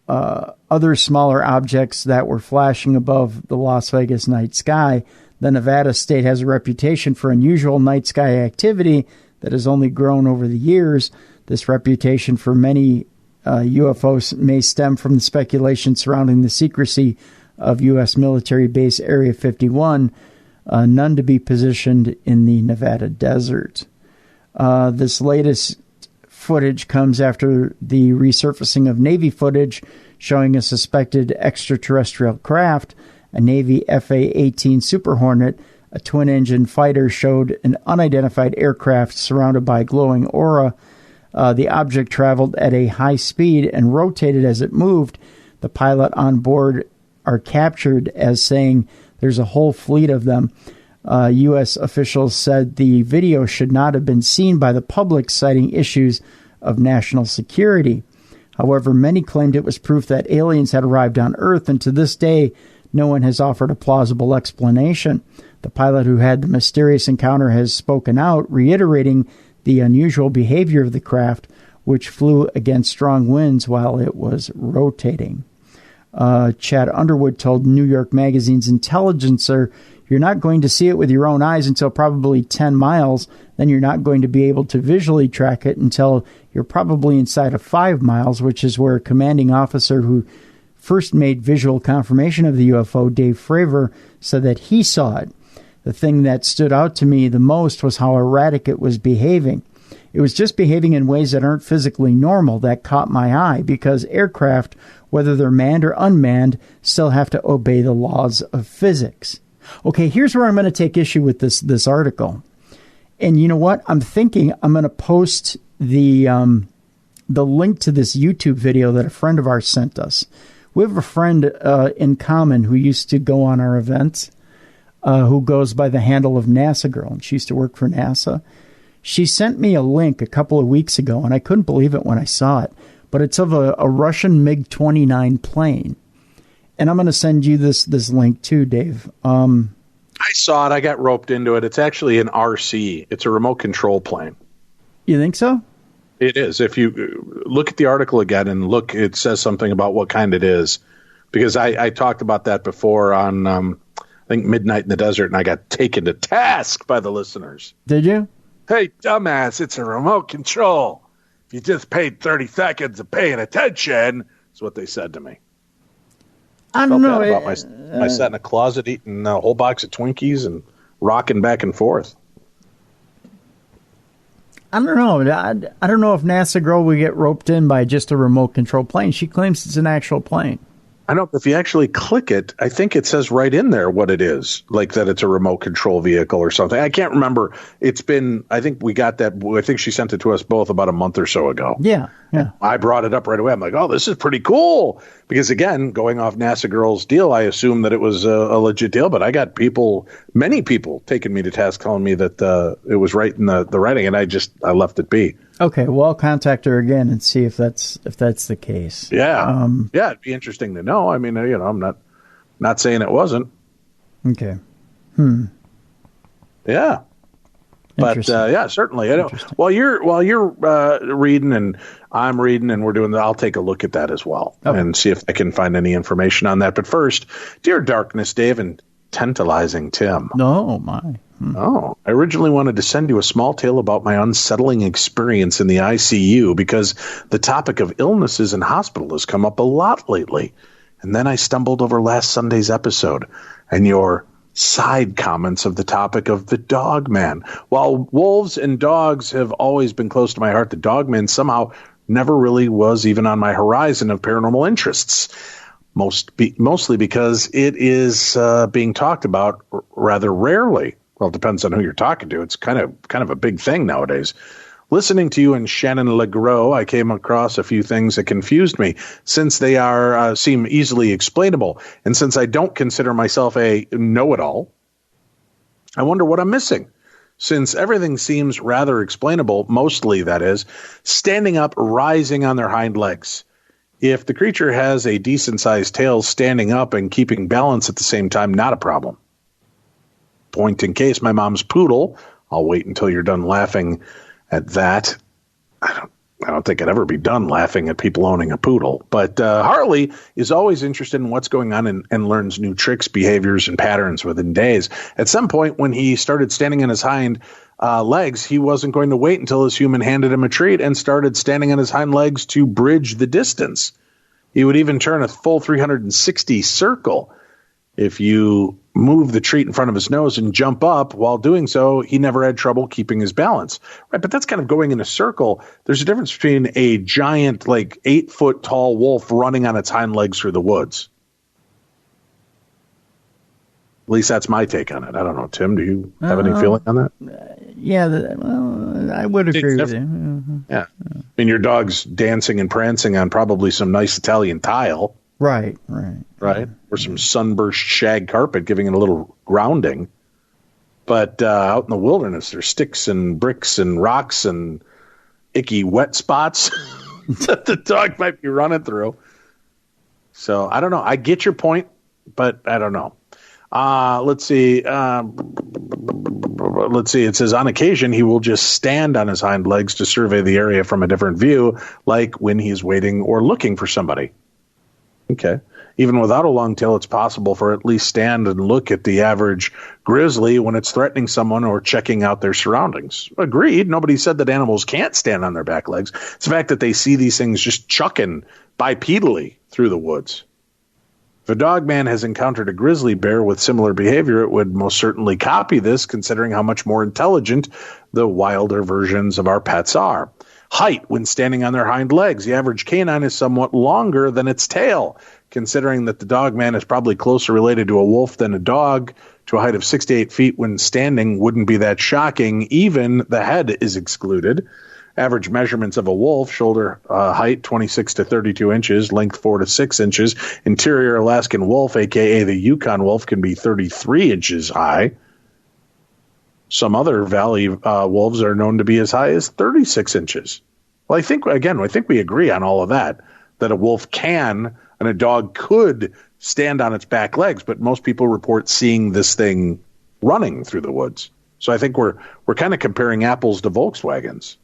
S4: other smaller objects that were flashing above the Las Vegas night sky. The Nevada state has a reputation for unusual night sky activity that has only grown over the years. This reputation for many UFOs may stem from the speculation surrounding the secrecy of U.S. military base Area 51, none to be positioned in the Nevada desert. This latest footage comes after the resurfacing of Navy footage showing a suspected extraterrestrial craft. A Navy FA-18 Super Hornet, a twin-engine fighter, showed an unidentified aircraft surrounded by glowing aura. The object traveled at a high speed and rotated as it moved. The pilot on board are captured as saying there's a whole fleet of them. U.S. officials said the video should not have been seen by the public, citing issues of national security. However, many claimed it was proof that aliens had arrived on Earth, and to this day, no one has offered a plausible explanation. The pilot who had the mysterious encounter has spoken out, reiterating the unusual behavior of the craft, which flew against strong winds while it was rotating. Chad Underwood told New York Magazine's Intelligencer, "You're not going to see it with your own eyes until probably 10 miles. Then you're not going to be able to visually track it until you're probably inside of 5 miles, which is where a commanding officer who first made visual confirmation of the UFO, Dave Fravor, said that he saw it. The thing that stood out to me the most was how erratic it was behaving. It was just behaving in ways that aren't physically normal that caught my eye, because aircraft, whether they're manned or unmanned, still have to obey the laws of physics." Okay, here's where I'm going to take issue with this article. And you know what? I'm thinking I'm going to post the link to this YouTube video that a friend of ours sent us. We have a friend in common who used to go on our events, who goes by the handle of NASA Girl, and she used to work for NASA. She sent me a link a couple of weeks ago, and I couldn't believe it when I saw it. But it's of a Russian MiG-29 plane. And I'm going to send you this link too, Dave.
S3: I saw it. I got roped into it. It's actually an RC. It's a remote control plane.
S4: You think so?
S3: It is. If you look at the article again and look, it says something about what kind it is. Because I talked about that before on, I think, Midnight in the Desert, and I got taken to task by the listeners.
S4: Did you?
S3: Hey, dumbass, it's a remote control. If you just paid 30 seconds of paying attention, is what they said to me.
S4: I don't know.
S3: About I sat in a closet eating a whole box of Twinkies and rocking back and forth.
S4: I don't know. I don't know if NASA Girl would get roped in by just a remote control plane. She claims it's an actual plane.
S3: I know, if you actually click it, I think it says right in there what it is, like that it's a remote control vehicle or something. I can't remember. It's been, I think we got that, I think she sent it to us both about a month or so ago.
S4: Yeah.
S3: I brought it up right away. I'm like, oh, this is pretty cool. Because again, going off NASA Girl's deal, I assumed that it was a legit deal, but I got many people taking me to task, telling me that it was right in the writing, and I left it be.
S4: Okay, well, I'll contact her again and see if that's the case.
S3: Yeah, it'd be interesting to know. I mean, I'm not saying it wasn't.
S4: Okay.
S3: Yeah, but yeah, certainly. I know. While you're reading and I'm reading and we're doing that, I'll take a look at that as well and see if I can find any information on that. But first, Dear Darkness, Dave, and Tantalizing Tim.
S4: No, my.
S3: Oh, I originally wanted to send you a small tale about my unsettling experience in the ICU because the topic of illnesses in hospital has come up a lot lately. And then I stumbled over last Sunday's episode and your side comments of the topic of the dog man. While wolves and dogs have always been close to my heart, the dog man somehow never really was even on my horizon of paranormal interests. Mostly because it is being talked about rather rarely. Well, it depends on who you're talking to. It's kind of a big thing nowadays. Listening to you and Shannon Legros, I came across a few things that confused me, since they seem easily explainable. And since I don't consider myself a know-it-all, I wonder what I'm missing. Since everything seems rather explainable, mostly that is, standing up, rising on their hind legs. If the creature has a decent-sized tail, standing up and keeping balance at the same time, not a problem. Point in case, my mom's poodle. I'll wait until you're done laughing at that. I don't think I'd ever be done laughing at people owning a poodle. But Harley is always interested in what's going on and learns new tricks, behaviors, and patterns within days. At some point, when he started standing on his hind legs, he wasn't going to wait until his human handed him a treat and started standing on his hind legs to bridge the distance. He would even turn a full 360 circle. If you move the treat in front of his nose and jump up while doing so, he never had trouble keeping his balance. Right, but that's kind of going in a circle. There's a difference between a giant, like 8-foot tall wolf running on its hind legs through the woods. At least that's my take on it. I don't know, Tim. Do you have any feeling on that?
S4: Yeah, I would agree with you. Mm-hmm.
S3: Yeah. I mean, your dog's dancing and prancing on probably some nice Italian tile.
S4: Right.
S3: Or some sunburst shag carpet, giving it a little grounding. But out in the wilderness, there's sticks and bricks and rocks and icky wet spots that the dog might be running through. So I don't know. I get your point, but I don't know. Let's see. It says on occasion he will just stand on his hind legs to survey the area from a different view, like when he's waiting or looking for somebody. Okay. Even without a long tail, it's possible for at least stand and look at the average grizzly when it's threatening someone or checking out their surroundings. Agreed. Nobody said that animals can't stand on their back legs. It's the fact that they see these things just chucking bipedally through the woods. If a dog man has encountered a grizzly bear with similar behavior, it would most certainly copy this, considering how much more intelligent the wilder versions of our pets are. Height when standing on their hind legs. The average canine is somewhat longer than its tail. Considering that the dog man is probably closer related to a wolf than a dog, to a height of 6 to 8 feet when standing wouldn't be that shocking. Even the head is excluded. Average measurements of a wolf: shoulder height 26 to 32 inches, length 4 to 6 inches. Interior Alaskan wolf, a.k.a. the Yukon wolf, can be 33 inches high. Some other valley wolves are known to be as high as 36 inches. Well, I think we agree on all of that a wolf can and a dog could stand on its back legs, but most people report seeing this thing running through the woods. So I think we're kind of comparing apples to Volkswagens.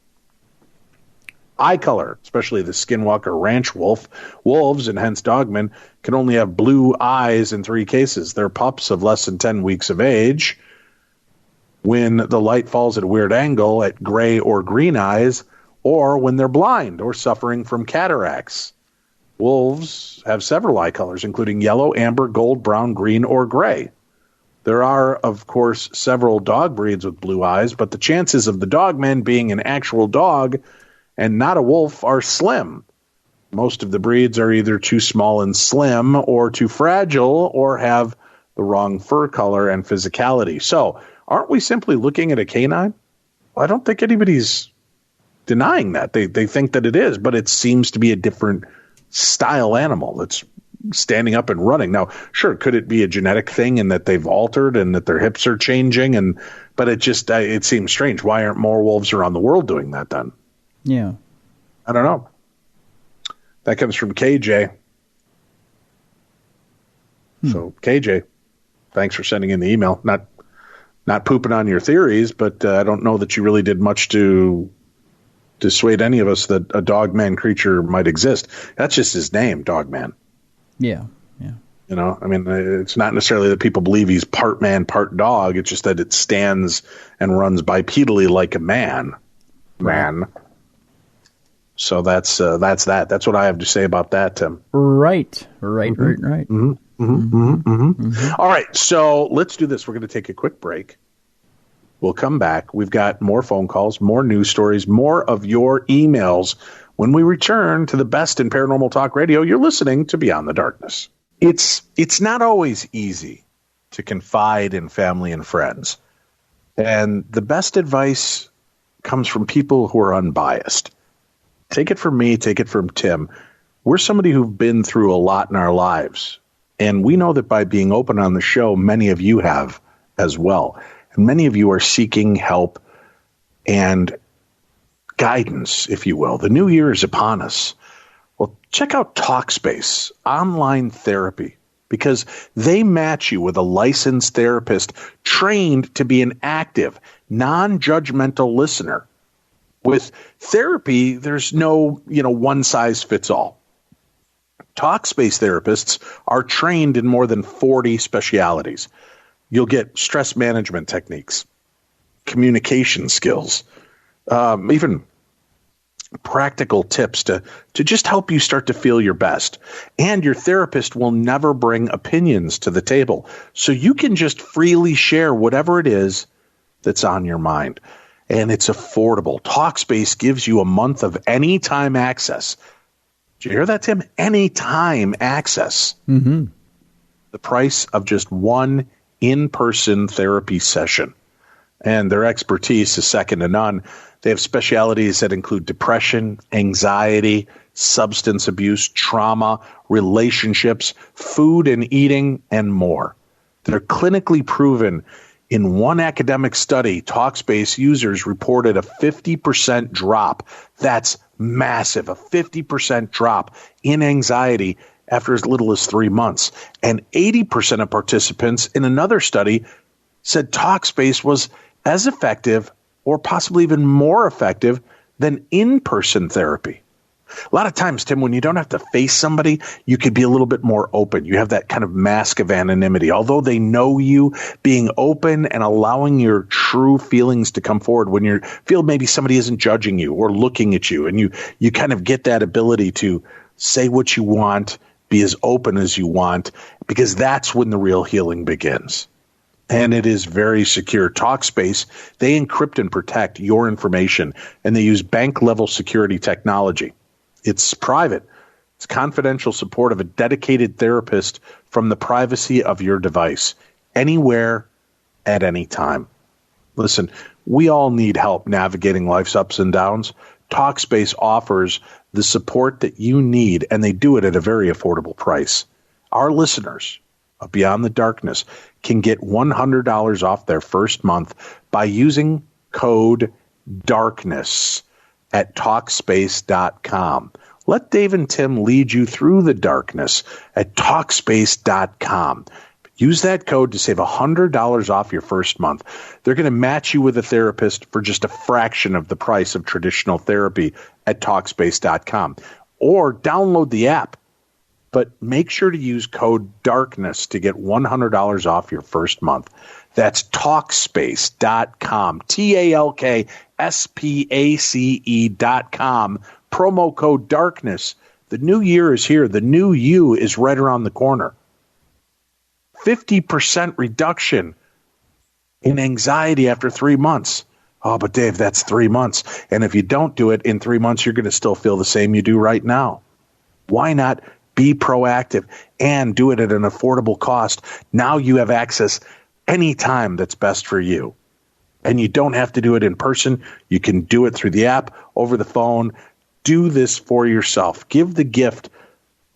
S3: Eye color, especially the Skinwalker Ranch wolf. Wolves, and hence dogmen, can only have blue eyes in 3 cases. They're pups of less than 10 weeks of age, when the light falls at a weird angle at gray or green eyes, or when they're blind or suffering from cataracts. Wolves have several eye colors, including yellow, amber, gold, brown, green, or gray. There are, of course, several dog breeds with blue eyes, but the chances of the dogman being an actual dog and not a wolf are slim. Most of the breeds are either too small and slim, or too fragile, or have the wrong fur color and physicality. So, aren't we simply looking at a canine? Well, I don't think anybody's denying that. They think that it is, but it seems to be a different style animal that's standing up and running. Now, sure, could it be a genetic thing in that they've altered and that their hips are changing? But it seems strange. Why aren't more wolves around the world doing that then?
S4: Yeah.
S3: I don't know. That comes from KJ. So, KJ, thanks for sending in the email. Not pooping on your theories, but I don't know that you really did much to dissuade any of us that a dogman creature might exist. That's just his name, Dogman.
S4: Yeah.
S3: You know, I mean, it's not necessarily that people believe he's part man, part dog. It's just that it stands and runs bipedally like a man. So that's that. That's what I have to say about that, Tim.
S4: Right.
S3: All right, so let's do this. We're going to take a quick break. We'll come back. We've got more phone calls, more news stories, more of your emails when we return to the best in paranormal talk radio. You're listening to Beyond the Darkness. It's not always easy to confide in family and friends. And the best advice comes from people who are unbiased. Take it from me, take it from Tim. We're somebody who've been through a lot in our lives. And we know that by being open on the show, many of you have as well. And many of you are seeking help and guidance, if you will. The new year is upon us. Well, check out Talkspace, online therapy, because they match you with a licensed therapist trained to be an active, non-judgmental listener. With therapy, there's no, one size fits all. Talkspace therapists are trained in more than 40 specialities. You'll get stress management techniques, communication skills, even practical tips to just help you start to feel your best. And your therapist will never bring opinions to the table. So you can just freely share whatever it is that's on your mind. And it's affordable. Talkspace gives you a month of anytime access. Did you hear that, Tim? Anytime access.
S4: Mm-hmm.
S3: The price of just one in-person therapy session. And their expertise is second to none. They have specialties that include depression, anxiety, substance abuse, trauma, relationships, food and eating, and more. They're clinically proven. In one academic study, Talkspace users reported a 50% drop. That's massive, a 50% drop in anxiety after as little as 3 months. And 80% of participants in another study said Talkspace was as effective or possibly even more effective than in-person therapy. A lot of times, Tim, when you don't have to face somebody, you could be a little bit more open. You have that kind of mask of anonymity. Although they know you, being open and allowing your true feelings to come forward when you feel maybe somebody isn't judging you or looking at you, and you kind of get that ability to say what you want, be as open as you want, because that's when the real healing begins. And it is very secure. Talkspace, they encrypt and protect your information, and they use bank-level security technology. It's private. It's confidential support of a dedicated therapist from the privacy of your device, anywhere, at any time. Listen, we all need help navigating life's ups and downs. Talkspace offers the support that you need, and they do it at a very affordable price. Our listeners of Beyond the Darkness can get $100 off their first month by using code DARKNESS at Talkspace.com. Let Dave and Tim lead you through the darkness at Talkspace.com. Use that code to save $100 off your first month. They're going to match you with a therapist for just a fraction of the price of traditional therapy at Talkspace.com. Or download the app. But make sure to use code DARKNESS to get $100 off your first month. That's Talkspace.com, TalkSpace.com, promo code DARKNESS. The new year is here. The new you is right around the corner. 50% reduction in anxiety after 3 months. Oh, but Dave, that's 3 months. And if you don't do it in 3 months, you're going to still feel the same you do right now. Why not be proactive and do it at an affordable cost? Now you have access anytime that's best for you. And you don't have to do it in person. You can do it through the app, over the phone. Do this for yourself. Give the gift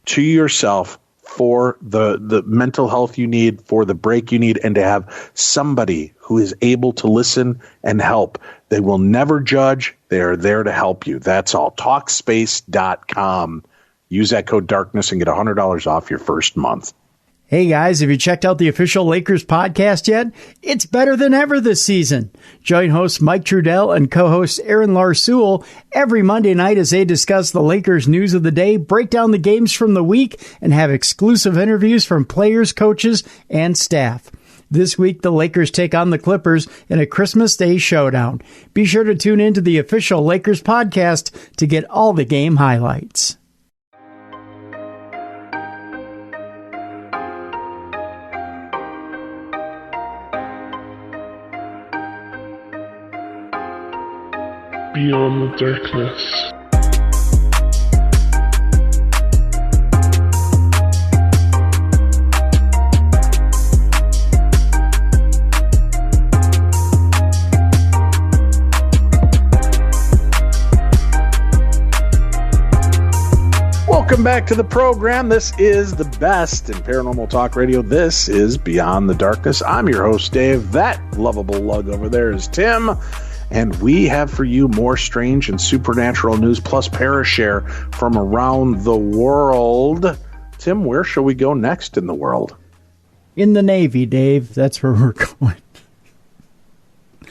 S3: to yourself for the mental health you need, for the break you need, and to have somebody who is able to listen and help. They will never judge. They are there to help you. That's all. Talkspace.com. Use that code DARKNESS and get $100 off your first month.
S4: Hey guys, have you checked out the official Lakers podcast yet? It's better than ever this season. Join host Mike Trudell and co-host Aaron Larsoul every Monday night as they discuss the Lakers news of the day, break down the games from the week, and have exclusive interviews from players, coaches, and staff. This week, the Lakers take on the Clippers in a Christmas Day showdown. Be sure to tune in to the official Lakers podcast to get all the game highlights.
S6: Beyond the Darkness.
S3: Welcome back to the program. This is the best in paranormal talk radio. This is Beyond the Darkness. I'm your host, Dave. That lovable lug over there is Tim. And we have for you more strange and supernatural news, plus Parashare from around the world. Tim, where shall we go next in the world?
S4: In the Navy, Dave. That's where we're going.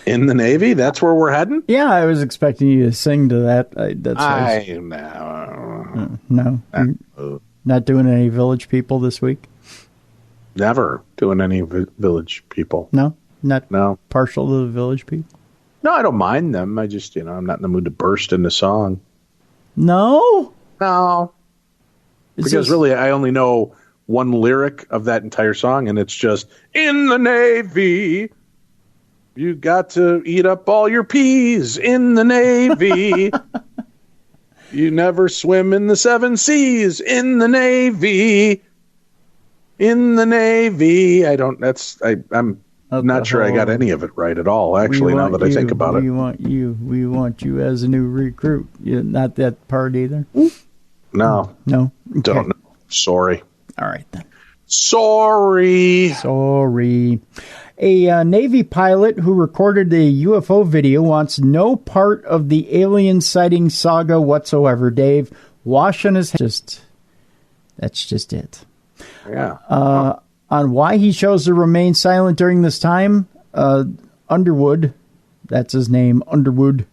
S3: In the Navy? That's where we're heading?
S4: Yeah, I was expecting you to sing to that. No. Not doing any Village People this week?
S3: Never doing any Village People.
S4: No? Not
S3: partial
S4: to the Village People?
S3: No, I don't mind them. I just, I'm not in the mood to burst into song.
S4: No?
S3: No. Because really, I only know one lyric of that entire song, and it's just, in the Navy, you got to eat up all your peas in the Navy. You never swim in the 7 seas in the Navy. In the Navy. I'm not sure I got any of it right at all, actually, now that I think about it.
S4: We want you as a new recruit. Not that part either?
S3: No.
S4: No? Okay.
S3: Don't know. Sorry.
S4: All right, then.
S3: Sorry.
S4: A Navy pilot who recorded the UFO video wants no part of the alien sighting saga whatsoever, Dave. Wash on his head. That's just it.
S3: Yeah.
S4: On why he chose to remain silent during this time, Underwood, that's his name, Underwood,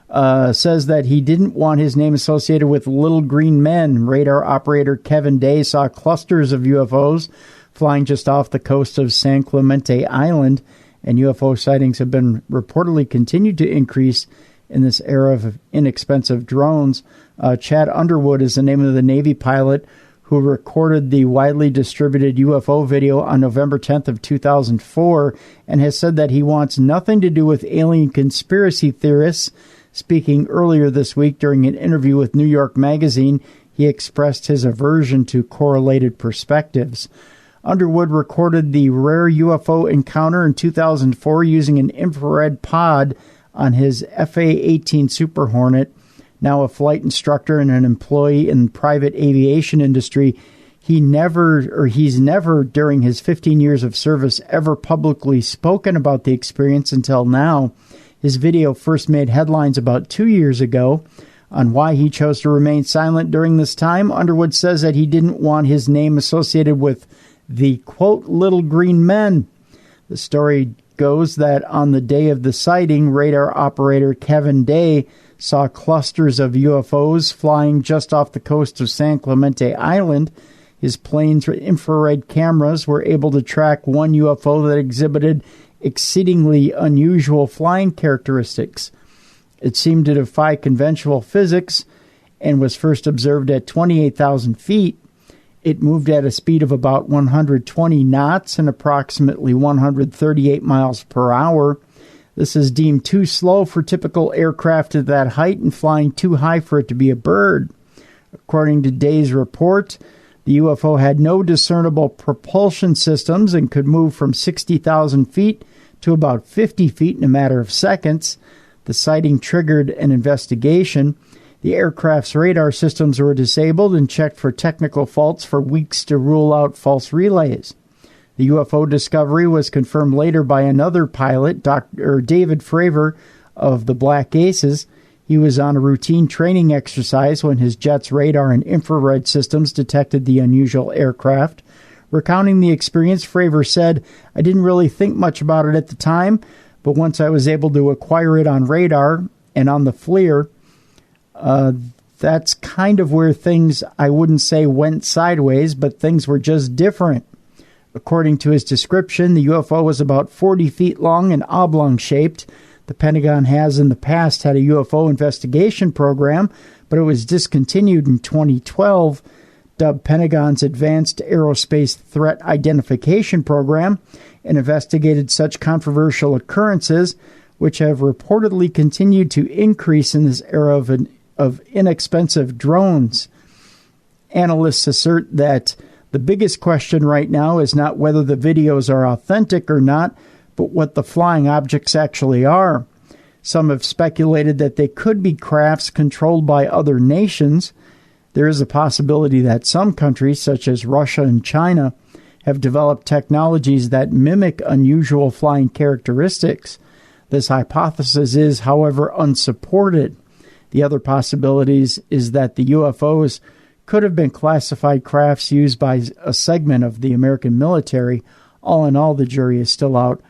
S4: says that he didn't want his name associated with little green men. Radar operator Kevin Day saw clusters of UFOs flying just off the coast of San Clemente Island, and UFO sightings have been reportedly continued to increase in this era of inexpensive drones. Chad Underwood is the name of the Navy pilot who recorded the widely distributed UFO video on November 10th of 2004 and has said that he wants nothing to do with alien conspiracy theorists. Speaking earlier this week during an interview with New York Magazine, he expressed his aversion to correlated perspectives. Underwood recorded the rare UFO encounter in 2004 using an infrared pod on his FA-18 Super Hornet. Now a flight instructor and an employee in the private aviation industry, he's never during his 15 years of service ever publicly spoken about the experience until now. His video first made headlines about 2 years ago. On why he chose to remain silent during this time, Underwood says that he didn't want his name associated with the, quote, little green men. The story goes that on the day of the sighting, radar operator Kevin Day saw clusters of UFOs flying just off the coast of San Clemente Island. His plane's infrared cameras were able to track one UFO that exhibited exceedingly unusual flying characteristics. It seemed to defy conventional physics and was first observed at 28,000 feet. It moved at a speed of about 120 knots and approximately 138 miles per hour. This is deemed too slow for typical aircraft at that height and flying too high for it to be a bird. According to Day's report, the UFO had no discernible propulsion systems and could move from 60,000 feet to about 50 feet in a matter of seconds. The sighting triggered an investigation. The aircraft's radar systems were disabled and checked for technical faults for weeks to rule out false relays. The UFO discovery was confirmed later by another pilot, Dr. David Fravor of the Black Aces. He was on a routine training exercise when his jet's radar and infrared systems detected the unusual aircraft. Recounting the experience, Fravor said, "I didn't really think much about it at the time, but once I was able to acquire it on radar and on the FLIR, that's kind of where things, I wouldn't say went sideways, but things were just different." According to his description, the UFO was about 40 feet long and oblong-shaped. The Pentagon has in the past had a UFO investigation program, but it was discontinued in 2012, dubbed Pentagon's Advanced Aerospace Threat Identification Program, and investigated such controversial occurrences, which have reportedly continued to increase in this era of inexpensive drones. Analysts assert that the biggest question right now is not whether the videos are authentic or not, but what the flying objects actually are. Some have speculated that they could be crafts controlled by other nations. There is a possibility that some countries, such as Russia and China, have developed technologies that mimic unusual flying characteristics. This hypothesis is, however, unsupported. The other possibilities is that the UFOs could have been classified crafts used by a segment of the American military. All in all, the jury is still out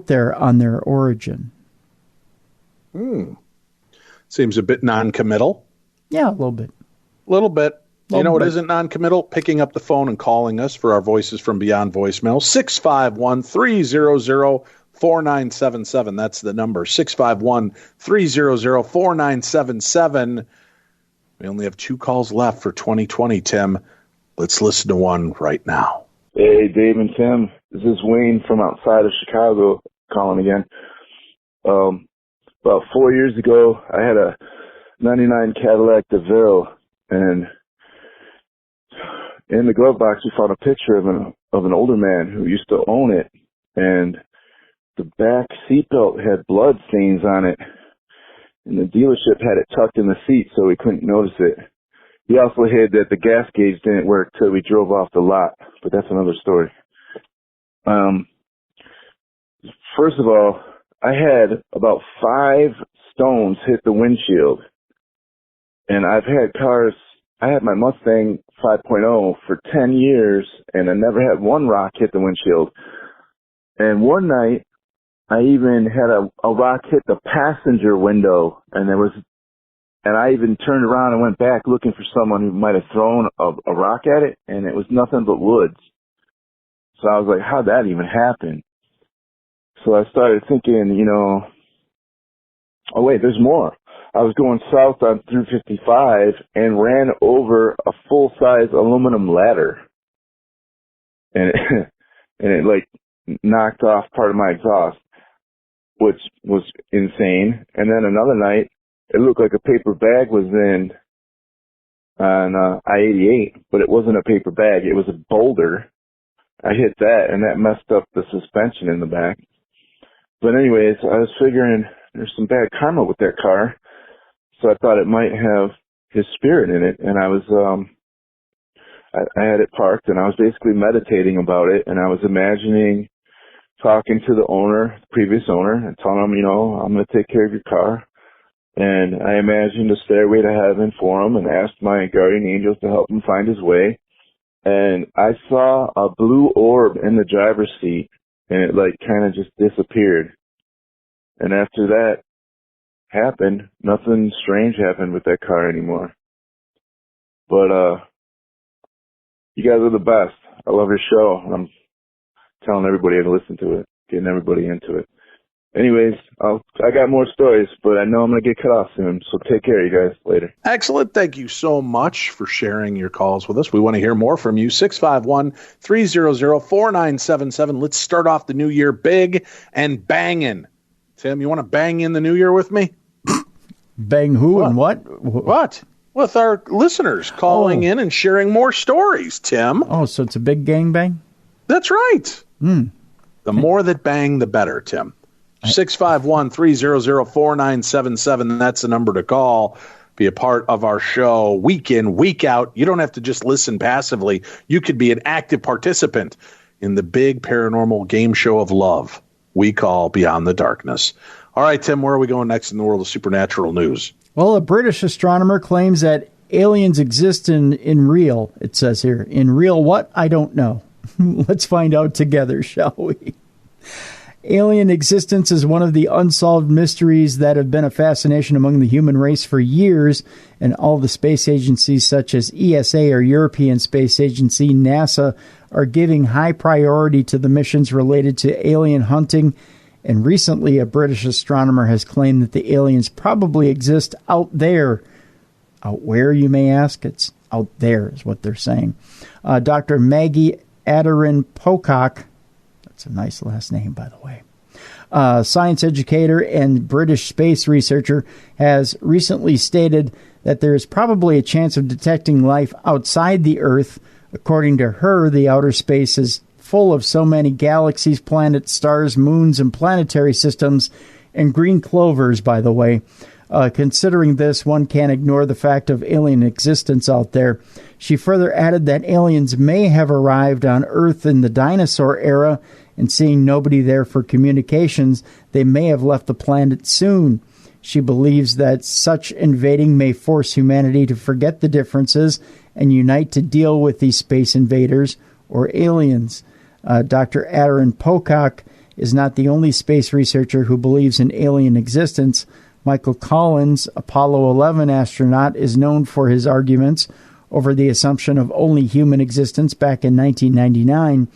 S4: there on their origin.
S3: Seems a bit non-committal.
S4: Yeah, a little bit.
S3: You know what isn't non-committal? Picking up the phone and calling us for our Voices from Beyond voicemail, 651-300-3030. 4977. That's the number, 651-300-4977. We only have 2 calls left for 2020, Tim. Let's listen to one right now.
S6: Hey, Dave and Tim. This is Wayne from outside of Chicago calling again. About 4 years ago, I had a 99 Cadillac DeVille, and in the glove box we found a picture of an older man who used to own it, and the back seatbelt had blood stains on it, and the dealership had it tucked in the seat so we couldn't notice it. He also hid that the gas gauge didn't work till we drove off the lot, but that's another story. First of all, I had about 5 stones hit the windshield, and I've had cars. I had my Mustang 5.0 for 10 years, and I never had one rock hit the windshield. And one night, I even had a rock hit the passenger window, and I even turned around and went back looking for someone who might have thrown a rock at it, and it was nothing but woods. So I was like, how'd that even happen? So I started thinking, oh wait, there's more. I was going south on 355 and ran over a full-size aluminum ladder. And it like knocked off part of my exhaust, which was insane. And then another night, it looked like a paper bag was on I-88, but it wasn't a paper bag. It was a boulder. I hit that, and that messed up the suspension in the back. But anyways, I was figuring there's some bad karma with that car, so I thought it might have his spirit in it. And I had it parked, and I was basically meditating about it, and I was imagining talking to the owner, the previous owner, and telling him, I'm going to take care of your car. And I imagined a stairway to heaven for him and asked my guardian angels to help him find his way. And I saw a blue orb in the driver's seat, and it kind of just disappeared. And after that happened, nothing strange happened with that car anymore. But you guys are the best. I love your show. I'm telling everybody to listen to it, getting everybody into it. Anyways, I got more stories, but I know I'm going to get cut off soon, so take care, you guys. Later.
S3: Excellent. Thank you so much for sharing your calls with us. We want to hear more from you. 651-300-4977. Let's start off the new year big and banging. Tim, you want to bang in the new year with me?
S4: Bang who and what?
S3: What? With our listeners calling in and sharing more stories, Tim.
S4: Oh, so it's a big gangbang?
S3: That's right. The more that bang, the better, Tim. 651-300-4977. That's the number to call. Be a part of our show week in, week out. You don't have to just listen passively. You could be an active participant in the big paranormal game show of love we call Beyond the Darkness. All right, Tim, where are we going next in the world of supernatural news?
S4: Well, a British astronomer claims that aliens exist in real, it says here. In real what? I don't know. Let's find out together, shall we? Alien existence is one of the unsolved mysteries that have been a fascination among the human race for years, and all the space agencies such as ESA or European Space Agency, NASA, are giving high priority to the missions related to alien hunting. And recently, a British astronomer has claimed that the aliens probably exist out there. Out where, you may ask? It's out there is what they're saying. Dr. Maggie Adarin-Pocock, that's a nice last name, by the way, science educator and British space researcher, has recently stated that there is probably a chance of detecting life outside the Earth. According to her, the outer space is full of so many galaxies, planets, stars, moons, and planetary systems, and green clovers, by the way. Considering this, one can't ignore the fact of alien existence out there. She further added that aliens may have arrived on Earth in the dinosaur era, and seeing nobody there for communications, they may have left the planet soon. She believes that such invading may force humanity to forget the differences and unite to deal with these space invaders or aliens. Dr. Adarin-Pocock is not the only space researcher who believes in alien existence. Michael Collins, Apollo 11 astronaut, is known for his arguments over the assumption of only human existence back in 1999.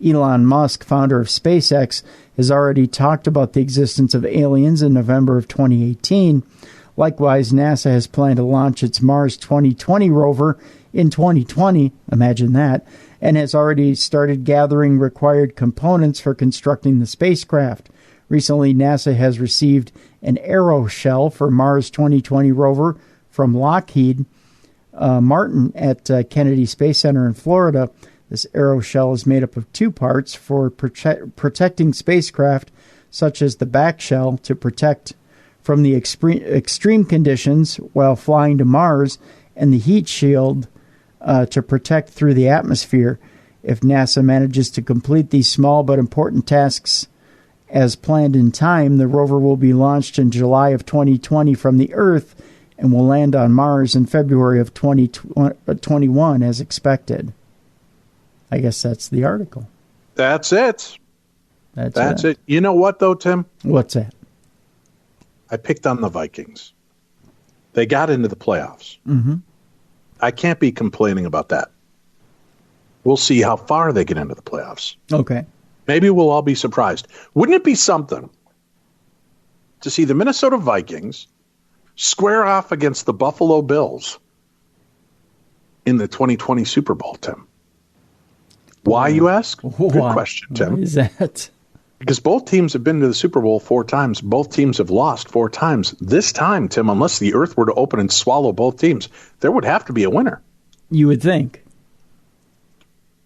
S4: Elon Musk, founder of SpaceX, has already talked about the existence of aliens in November of 2018. Likewise, NASA has planned to launch its Mars 2020 rover in 2020, imagine that, and has already started gathering required components for constructing the spacecraft. Recently, NASA has received an Aero shell for Mars 2020 rover from Lockheed Martin at Kennedy Space Center in Florida. This Aero shell is made up of two parts for protecting spacecraft, such as the back shell to protect from the extreme conditions while flying to Mars, and the heat shield to protect through the atmosphere. If NASA manages to complete these small but important tasks as planned in time, the rover will be launched in July of 2020 from the Earth and will land on Mars in February of 2021 as expected. I guess that's the article.
S3: That's it. That's it. You know what, though, Tim?
S4: What's that?
S3: I picked on the Vikings. They got into the playoffs.
S4: Mm-hmm.
S3: I can't be complaining about that. We'll see how far they get into the playoffs.
S4: Okay.
S3: Maybe we'll all be surprised. Wouldn't it be something to see the Minnesota Vikings square off against the Buffalo Bills in the 2020 Super Bowl, Tim? Why, you ask? Good question, Tim.
S4: Why is that?
S3: Because both teams have been to the Super Bowl 4 times. Both teams have lost 4 times. This time, Tim, unless the earth were to open and swallow both teams, there would have to be a winner.
S4: You would think.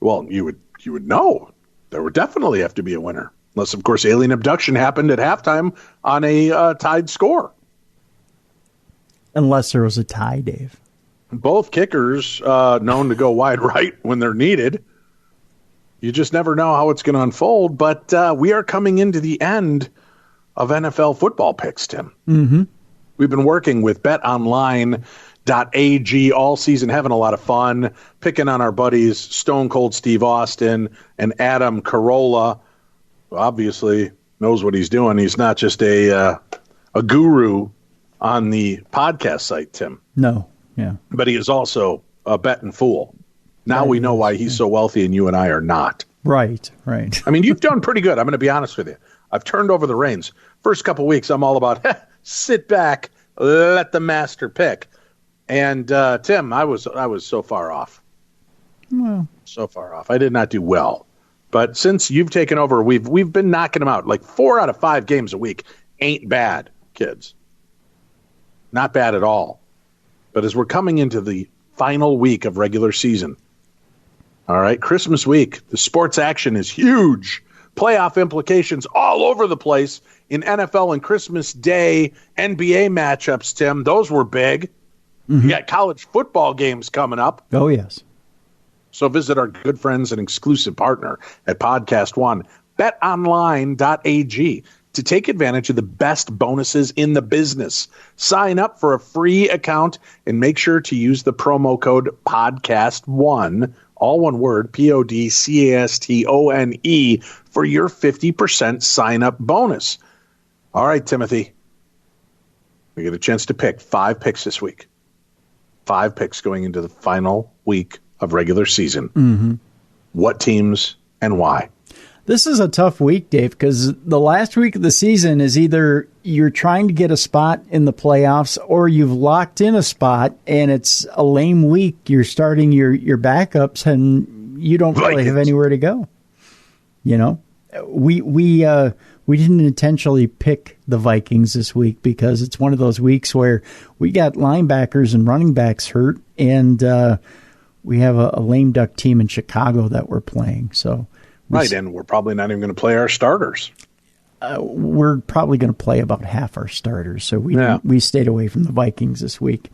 S3: Well, you would know. There would definitely have to be a winner. Unless, of course, alien abduction happened at halftime on a tied score.
S4: Unless there was a tie, Dave.
S3: Both kickers known to go wide right when they're needed. You just never know how it's going to unfold. But we are coming into the end of NFL football picks, Tim.
S4: Mm-hmm.
S3: We've been working with betonline.ag all season, having a lot of fun, picking on our buddies Stone Cold Steve Austin and Adam Carolla, who obviously knows what he's doing. He's not just a guru on the podcast site, Tim.
S4: No, yeah.
S3: But he is also a betting fool. Now we know why he's so wealthy and you and I are not.
S4: Right, right.
S3: I mean, you've done pretty good. I'm going to be honest with you. I've turned over the reins. First couple of weeks, I'm all about sit back, let the master pick. And Tim, I was so far off.
S4: Well,
S3: so far off. I did not do well. But since you've taken over, we've been knocking them out. Like 4 out of 5 games a week ain't bad, kids. Not bad at all. But as we're coming into the final week of regular season, all right, Christmas week, the sports action is huge. Playoff implications all over the place in NFL and Christmas Day NBA matchups, Tim. Those were big. Mm-hmm. You got college football games coming up.
S4: Oh, yes.
S3: So visit our good friends and exclusive partner at Podcast One, betonline.ag, to take advantage of the best bonuses in the business. Sign up for a free account and make sure to use the promo code PODCAST1, all one word, PODCASTONE, for your 50% sign-up bonus. All right, Timothy. We get a chance to pick 5 picks this week. 5 picks going into the final week of regular season.
S4: Mm-hmm.
S3: What teams and why?
S4: This is a tough week, Dave, because the last week of the season is either you're trying to get a spot in the playoffs or you've locked in a spot and it's a lame week. You're starting your backups and you don't really have anywhere to go. You know, we didn't intentionally pick the Vikings this week because it's one of those weeks where we got linebackers and running backs hurt and we have a lame duck team in Chicago that we're playing. So.
S3: Right, and we're probably not even going to play our starters.
S4: We're probably going to play about half our starters, so we stayed away from the Vikings this week.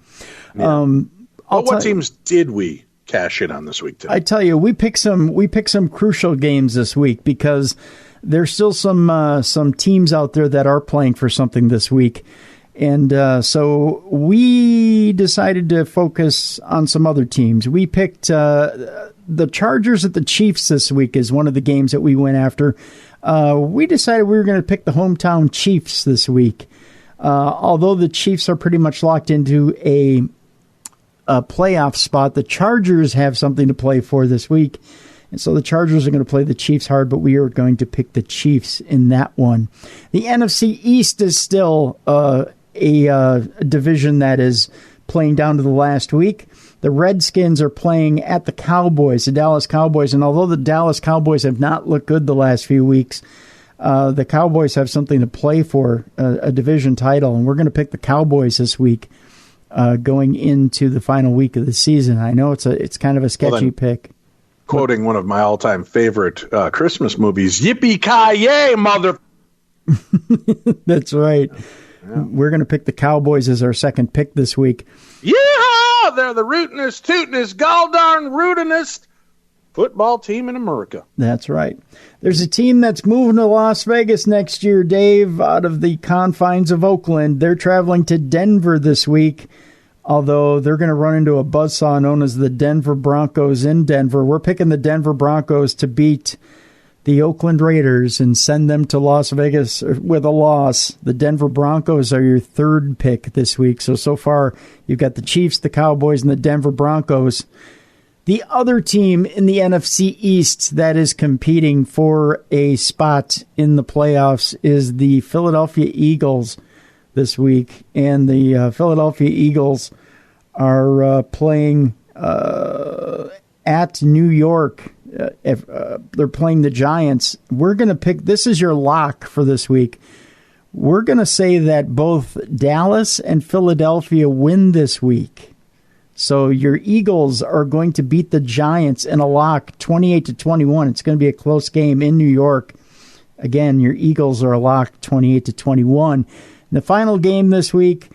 S3: Yeah. What teams did we cash in on this week, Tim?
S4: I tell you, we picked some crucial games this week because there's still some teams out there that are playing for something this week. And so we decided to focus on some other teams. We picked the Chargers at the Chiefs this week is one of the games that we went after. We decided we were going to pick the hometown Chiefs this week. Although the Chiefs are pretty much locked into a playoff spot, the Chargers have something to play for this week. And so the Chargers are going to play the Chiefs hard, but we are going to pick the Chiefs in that one. The NFC East is still a division that is playing down to the last week. The Redskins are playing at the Cowboys, the Dallas Cowboys. And although the Dallas Cowboys have not looked good the last few weeks, the Cowboys have something to play for, a division title. And we're going to pick the Cowboys this week, going into the final week of the season. I know it's kind of a sketchy pick.
S3: Quoting one of my all-time favorite Christmas movies, yippee-ki-yay, mother...
S4: That's right. Yeah. We're going to pick the Cowboys as our second pick this week.
S3: Yeehaw! They're the rootinest, tootinest, gall-darn rootinest football team in America.
S4: That's right. There's a team that's moving to Las Vegas next year, Dave, out of the confines of Oakland. They're traveling to Denver this week, although they're going to run into a buzzsaw known as the Denver Broncos in Denver. We're picking the Denver Broncos to beat the Oakland Raiders and send them to Las Vegas with a loss. The Denver Broncos are your third pick this week. So far, you've got the Chiefs, the Cowboys, and the Denver Broncos. The other team in the NFC East that is competing for a spot in the playoffs is the Philadelphia Eagles this week. And the Philadelphia Eagles are playing at New York. They're playing the Giants. We're going to pick, this is your lock for this week. We're going to say that both Dallas and Philadelphia win this week. So your Eagles are going to beat the Giants in a lock 28-21. It's going to be a close game in New York. Again, your Eagles are a lock 28-21. The final game this week,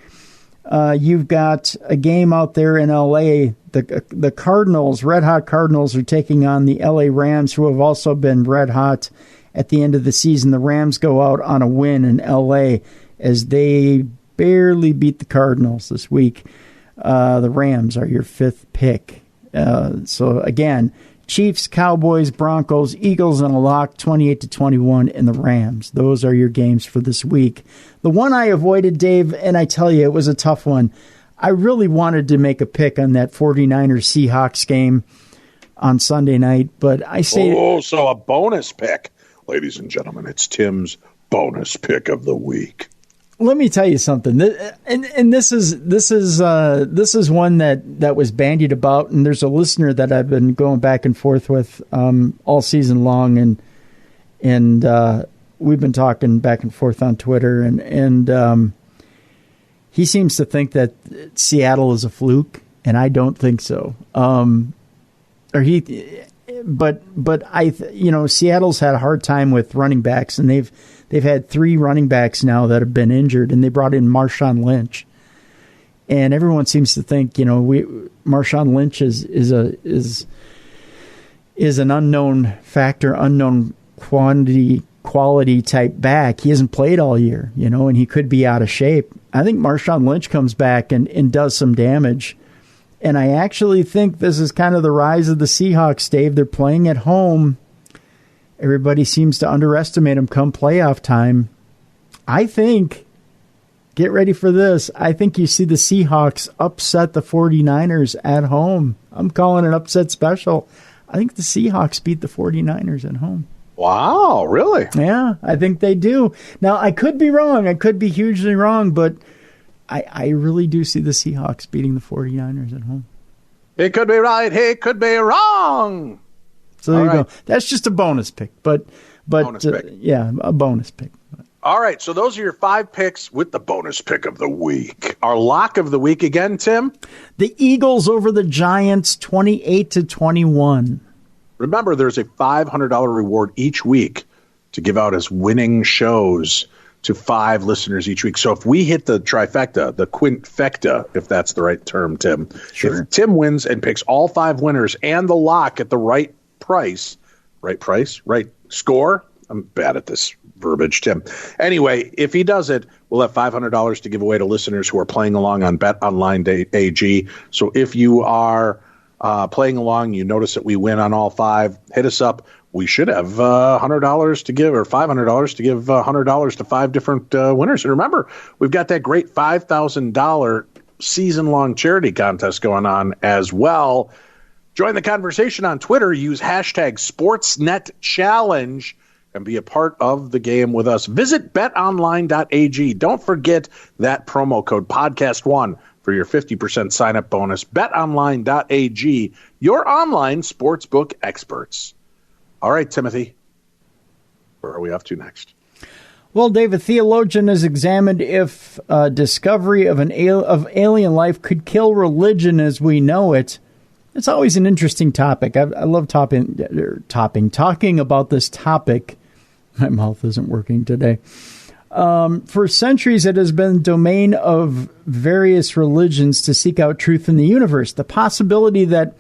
S4: you've got a game out there in L.A. The Cardinals, Red Hot Cardinals, are taking on the L.A. Rams, who have also been red hot at the end of the season. The Rams go out on a win in L.A. as they barely beat the Cardinals this week. The Rams are your fifth pick. So again, Chiefs, Cowboys, Broncos, Eagles in a lock, 28-21, and the Rams. Those are your games for this week. The one I avoided, Dave, and I tell you, it was a tough one. I really wanted to make a pick on that 49ers-Seahawks game on Sunday night, but I say...
S3: Oh, so a bonus pick. Ladies and gentlemen, it's Tim's bonus pick of the week.
S4: Let me tell you something, and this is one that was bandied about, and there's a listener that I've been going back and forth with all season long, and we've been talking back and forth on Twitter, and he seems to think that Seattle is a fluke, and I don't think so. But Seattle's had a hard time with running backs, and they've had three running backs now that have been injured, and they brought in Marshawn Lynch. And everyone seems to think, Marshawn Lynch is an unknown factor, unknown quality type back. He hasn't played all year, and he could be out of shape. I think Marshawn Lynch comes back and does some damage. And I actually think this is kind of the rise of the Seahawks, Dave. They're playing at home. Everybody seems to underestimate them come playoff time. I think, get ready for this, I think you see the Seahawks upset the 49ers at home. I'm calling it upset special. I think the Seahawks beat the 49ers at home.
S3: Wow, really?
S4: Yeah, I think they do. Now, I could be wrong. I could be hugely wrong, but I really do see the Seahawks beating the 49ers at home.
S3: It could be right. It could be wrong.
S4: So there you go. That's just a bonus pick, but
S3: bonus pick.
S4: Yeah, a bonus pick.
S3: All right, so those are your 5 picks with the bonus pick of the week. Our lock of the week again, Tim?
S4: The Eagles over the Giants, 28-21.
S3: Remember, there's a $500 reward each week to give out as winning shows to 5 listeners each week. So if we hit the trifecta, the quinfecta, if that's the right term, Tim.
S4: Sure.
S3: If Tim wins and picks all 5 winners and the lock at the right score. I'm bad at this verbiage, Tim. Anyway, if he does it, we'll have $500 to give away to listeners who are playing along on BetOnline.ag. So if you are playing along, you notice that we win on all 5, hit us up. We should have $100 to give, or $500 to give $100 to 5 different winners. And remember, we've got that great $5,000 season-long charity contest going on as well. Join the conversation on Twitter. Use hashtag SportsNetChallenge and be a part of the game with us. Visit betonline.ag. Don't forget that promo code podcast1 for your 50% sign-up bonus. betonline.ag, your online sportsbook experts. All right, Timothy, where are we off to next?
S4: Well, Dave, a theologian has examined if discovery of alien life could kill religion as we know it. It's always an interesting topic. I love talking about this topic. My mouth isn't working today. For centuries, it has been the domain of various religions to seek out truth in the universe. The possibility that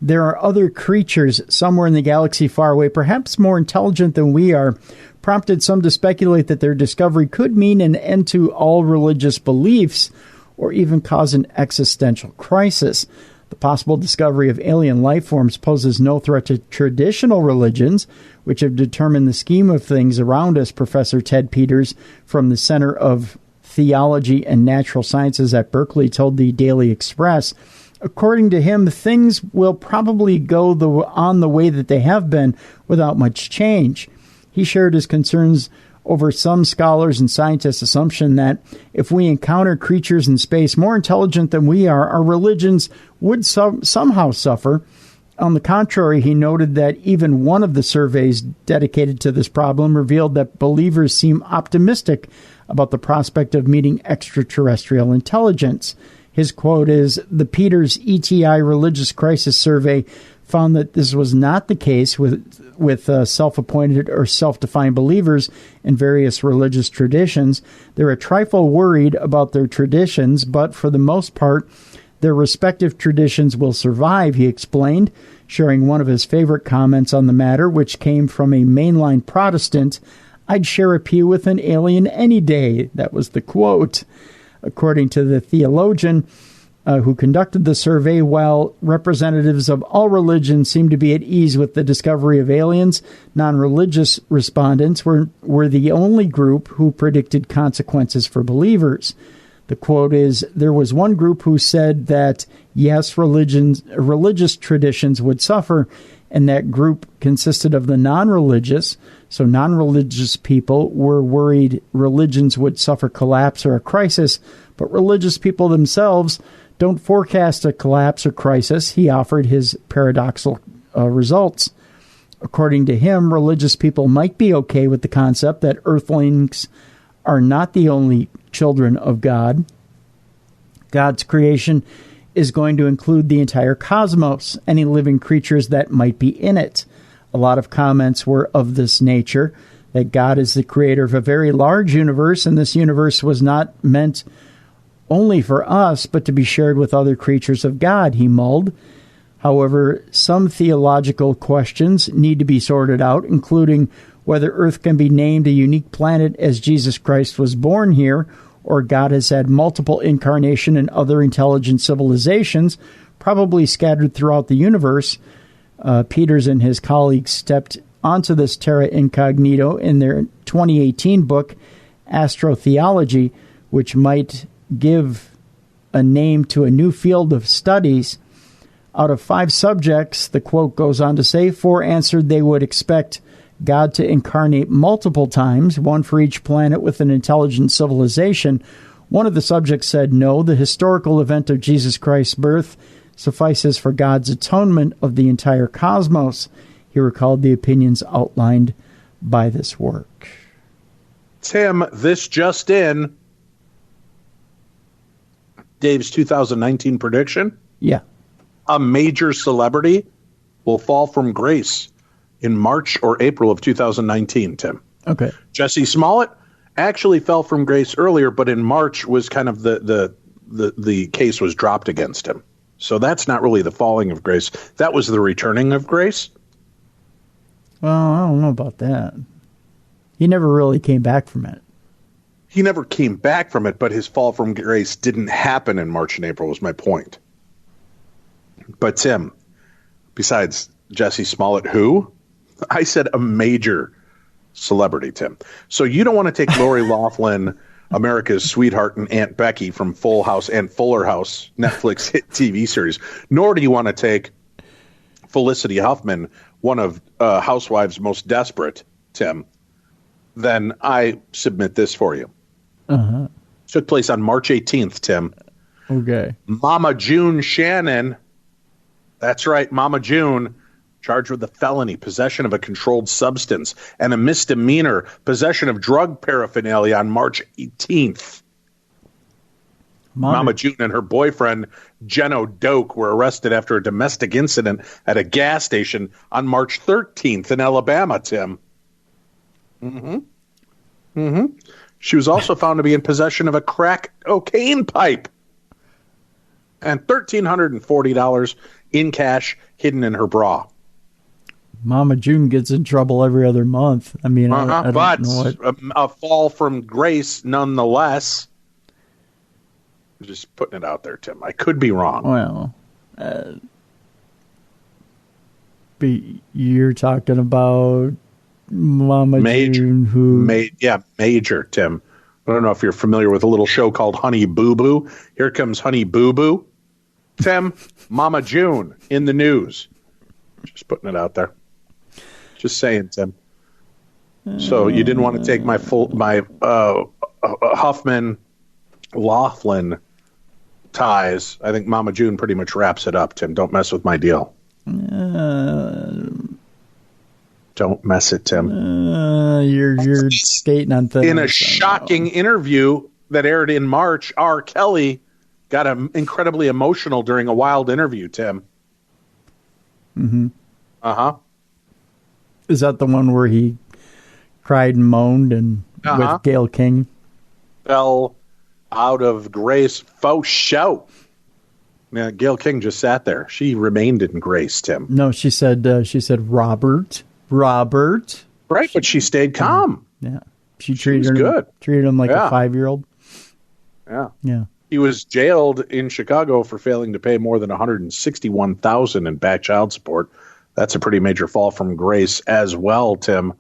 S4: there are other creatures somewhere in the galaxy far away, perhaps more intelligent than we are, prompted some to speculate that their discovery could mean an end to all religious beliefs or even cause an existential crisis. The possible discovery of alien life forms poses no threat to traditional religions, which have determined the scheme of things around us, Professor Ted Peters from the Center of Theology and Natural Sciences at Berkeley told the Daily Express. According to him, things will probably go on the way that they have been without much change. He shared his concerns over some scholars and scientists' assumption that if we encounter creatures in space more intelligent than we are, our religions would somehow suffer. On the contrary, he noted that even one of the surveys dedicated to this problem revealed that believers seem optimistic about the prospect of meeting extraterrestrial intelligence. His quote is, "The Peters ETI Religious Crisis Survey found that this was not the case with self-appointed or self-defined believers in various religious traditions. They're a trifle worried about their traditions, but for the most part, their respective traditions will survive," he explained, sharing one of his favorite comments on the matter, which came from a mainline Protestant. "I'd share a pew with an alien any day." That was the quote. According to the theologian who conducted the survey, while representatives of all religions seem to be at ease with the discovery of aliens, non-religious respondents were the only group who predicted consequences for believers. The quote is, "There was one group who said that, yes, religious traditions would suffer, and that group consisted of the non-religious. So non-religious people were worried religions would suffer collapse or a crisis, but religious people themselves don't forecast a collapse or crisis." He offered his paradoxical results. According to him, religious people might be okay with the concept that earthlings are not the only children of God. God's creation is going to include the entire cosmos, any living creatures that might be in it. A lot of comments were of this nature, that God is the creator of a very large universe, and this universe was not meant only for us, but to be shared with other creatures of God, he mulled. However, some theological questions need to be sorted out, including whether Earth can be named a unique planet as Jesus Christ was born here, or God has had multiple incarnation in other intelligent civilizations, probably scattered throughout the universe. Peters and his colleagues stepped onto this terra incognito in their 2018 book, Astrotheology, which might give a name to a new field of studies. Out of 5 subjects, the quote goes on to say, 4 answered they would expect God to incarnate multiple times, one for each planet with an intelligent civilization. One of the subjects said no, the historical event of Jesus Christ's birth suffices for God's atonement of the entire cosmos. He recalled the opinions outlined by this work.
S3: Tim, this just in. Dave's 2019 prediction?
S4: Yeah.
S3: A major celebrity will fall from grace in March or April of 2019, Tim.
S4: Okay.
S3: Jesse Smollett actually fell from grace earlier, but in March was kind of the case was dropped against him. So that's not really the falling of grace. That was the returning of grace.
S4: Well, I don't know about that. He never really came back from it.
S3: He never came back from it, but his fall from grace didn't happen in March and April, was my point. But Tim, besides Jesse Smollett, who? I said a major celebrity, Tim. So you don't want to take Lori Loughlin, America's sweetheart, and Aunt Becky from Full House and Fuller House, Netflix hit TV series, nor do you want to take Felicity Huffman, one of Housewives' most desperate, Tim, then I submit this for you.
S4: Uh-huh.
S3: Took place on March 18th, Tim.
S4: Okay.
S3: Mama June Shannon, that's right, Mama June, charged with a felony, possession of a controlled substance, and a misdemeanor, possession of drug paraphernalia on March 18th. Mama June and her boyfriend, Jenno Doak, were arrested after a domestic incident at a gas station on March 13th in Alabama, Tim. She was also found to be in possession of a crack cocaine pipe and $1,340 in cash hidden in her bra.
S4: Mama June gets in trouble every other month. I mean, I don't
S3: but
S4: know what...
S3: a fall from grace nonetheless. Just putting it out there, Tim. I could be wrong.
S4: Well, but you're talking about Mama June, who...
S3: Major, Tim. I don't know if you're familiar with a little show called Honey Boo Boo. Here comes Honey Boo Boo. Tim, Mama June in the news. Just putting it out there. Just saying, Tim. So you didn't want to take my Huffman Laughlin ties. I think Mama June pretty much wraps it up, Tim. Don't mess with my deal. Don't mess it, Tim.
S4: You're skating on thin ice.
S3: In a shocking interview that aired in March, R. Kelly got incredibly emotional during a wild interview, Tim.
S4: Mm-hmm.
S3: Uh-huh.
S4: Is that the one where he cried and moaned and with Gayle King?
S3: Fell out of grace faux show. Yeah, Gayle King just sat there. She remained in grace, Tim.
S4: No, she said Robert.
S3: Right, but she stayed calm.
S4: Yeah. She treated him like a 5-year-old.
S3: Yeah.
S4: Yeah.
S3: He was jailed in Chicago for failing to pay more than $161,000 in back child support. That's a pretty major fall from grace as well, Tim.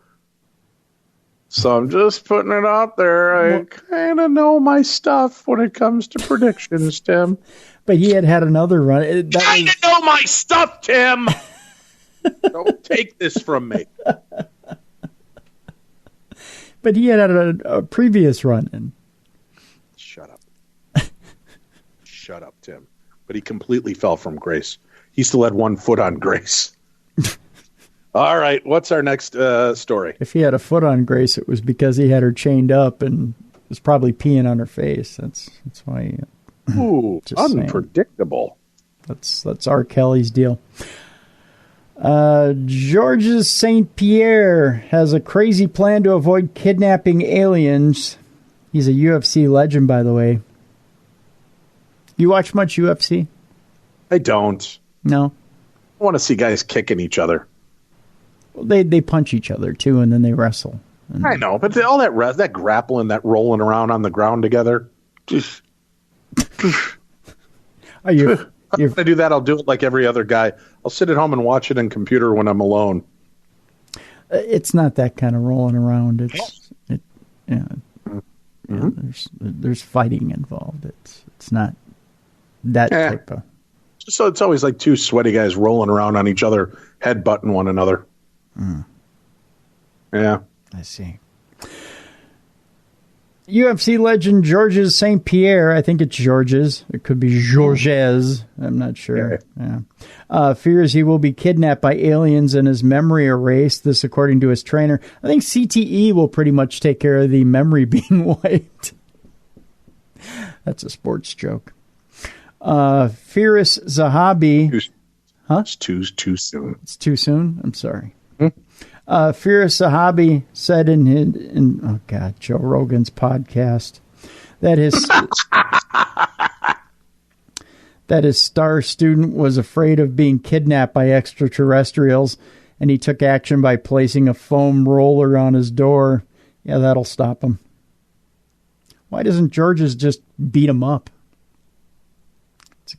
S3: So I'm just putting it out there. I kind of know my stuff when it comes to predictions, Tim.
S4: But he had another run.
S3: I know my stuff, Tim. Don't take this from me.
S4: But he had a previous run.
S3: Shut up. Shut up, Tim. But he completely fell from grace. He still had one foot on grace. All right, what's our next story?
S4: If he had a foot on Grace, it was because he had her chained up and was probably peeing on her face. That's why.
S3: Ooh, unpredictable.
S4: Saying. That's R. Kelly's deal. Georges St. Pierre has a crazy plan to avoid kidnapping aliens. He's a UFC legend, by the way. You watch much UFC?
S3: I don't.
S4: No?
S3: I want to see guys kicking each other.
S4: Well, they punch each other, too, and then they wrestle.
S3: I know, but all that grappling, that rolling around on the ground together. Just...
S4: Are you...
S3: If I do that, I'll do it like every other guy. I'll sit at home and watch it on computer when I'm alone.
S4: It's not that kind of rolling around. There's fighting involved. It's not that type of...
S3: So it's always like two sweaty guys rolling around on each other, headbutting one another. Yeah.
S4: I see. UFC legend Georges St. Pierre, I think it's Georges. It could be Georges. I'm not sure. Yeah. Fears he will be kidnapped by aliens and his memory erased. This according to his trainer. I think CTE will pretty much take care of the memory being wiped. That's a sports joke. Firas Zahabi.
S3: It's too soon.
S4: It's too soon? I'm sorry. Firas Zahabi said in Joe Rogan's podcast that his star student was afraid of being kidnapped by extraterrestrials, and he took action by placing a foam roller on his door. Yeah, that'll stop him. Why doesn't Georges just beat him up? It's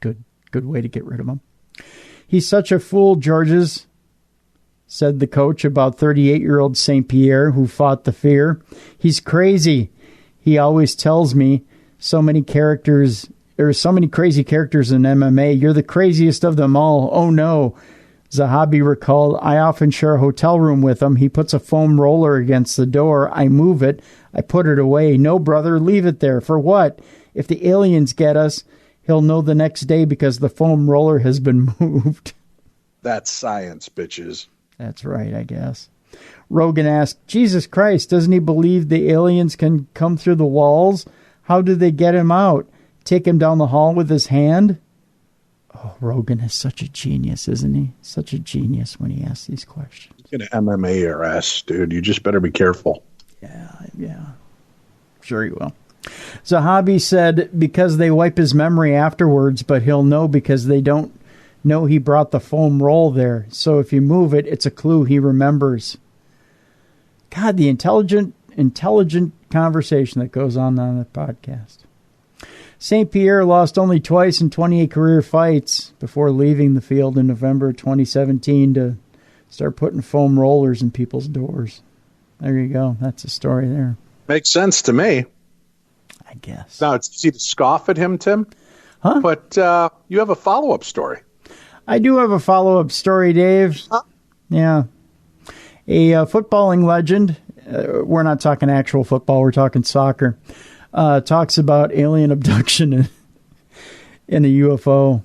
S4: a good way to get rid of him. He's such a fool, Georges, said the coach about 38-year-old St. Pierre, who fought the fear. He's crazy. He always tells me so many crazy characters in MMA. You're the craziest of them all. Oh, no. Zahabi recalled, I often share a hotel room with him. He puts a foam roller against the door. I move it. I put it away. No, brother, leave it there. For what? If the aliens get us, he'll know the next day because the foam roller has been moved.
S3: That's science, bitches.
S4: That's right, I guess. Rogan asked, Jesus Christ, doesn't he believe the aliens can come through the walls? How do they get him out? Take him down the hall with his hand? Oh, Rogan is such a genius, isn't he? Such a genius when he asks these questions.
S3: He's going to MMA your ass, dude. You just better be careful.
S4: Yeah. Sure he will. Zahabi said because they wipe his memory afterwards, but he'll know because they don't know he brought the foam roll there. So if you move it, it's a clue he remembers. God, the intelligent conversation that goes on the podcast. St. Pierre lost only twice in 28 career fights before leaving the field in November 2017 to start putting foam rollers in people's doors. There you go. That's the story there.
S3: Makes sense to me.
S4: I guess.
S3: Now, it's easy to scoff at him, Tim.
S4: Huh?
S3: But you have a follow-up story.
S4: I do have a follow-up story, Dave.
S3: Huh?
S4: Yeah. A footballing legend, we're not talking actual football, we're talking soccer, talks about alien abduction in a UFO.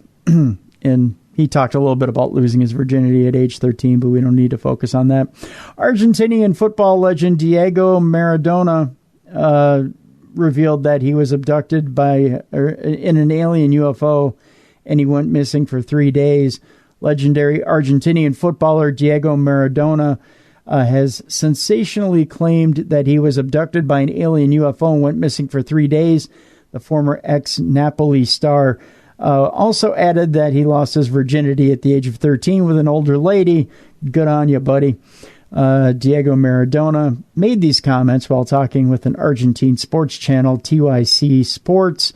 S4: And he talked a little bit about losing his virginity at age 13, but we don't need to focus on that. Argentinian football legend Diego Maradona revealed that he was abducted in an alien UFO, and he went missing for 3 days. Legendary Argentinian footballer Diego Maradona has sensationally claimed that he was abducted by an alien UFO and went missing for 3 days. The former ex-Napoli star also added that he lost his virginity at the age of 13 with an older lady. Good on you, buddy. Diego Maradona made these comments while talking with an Argentine sports channel, TYC Sports.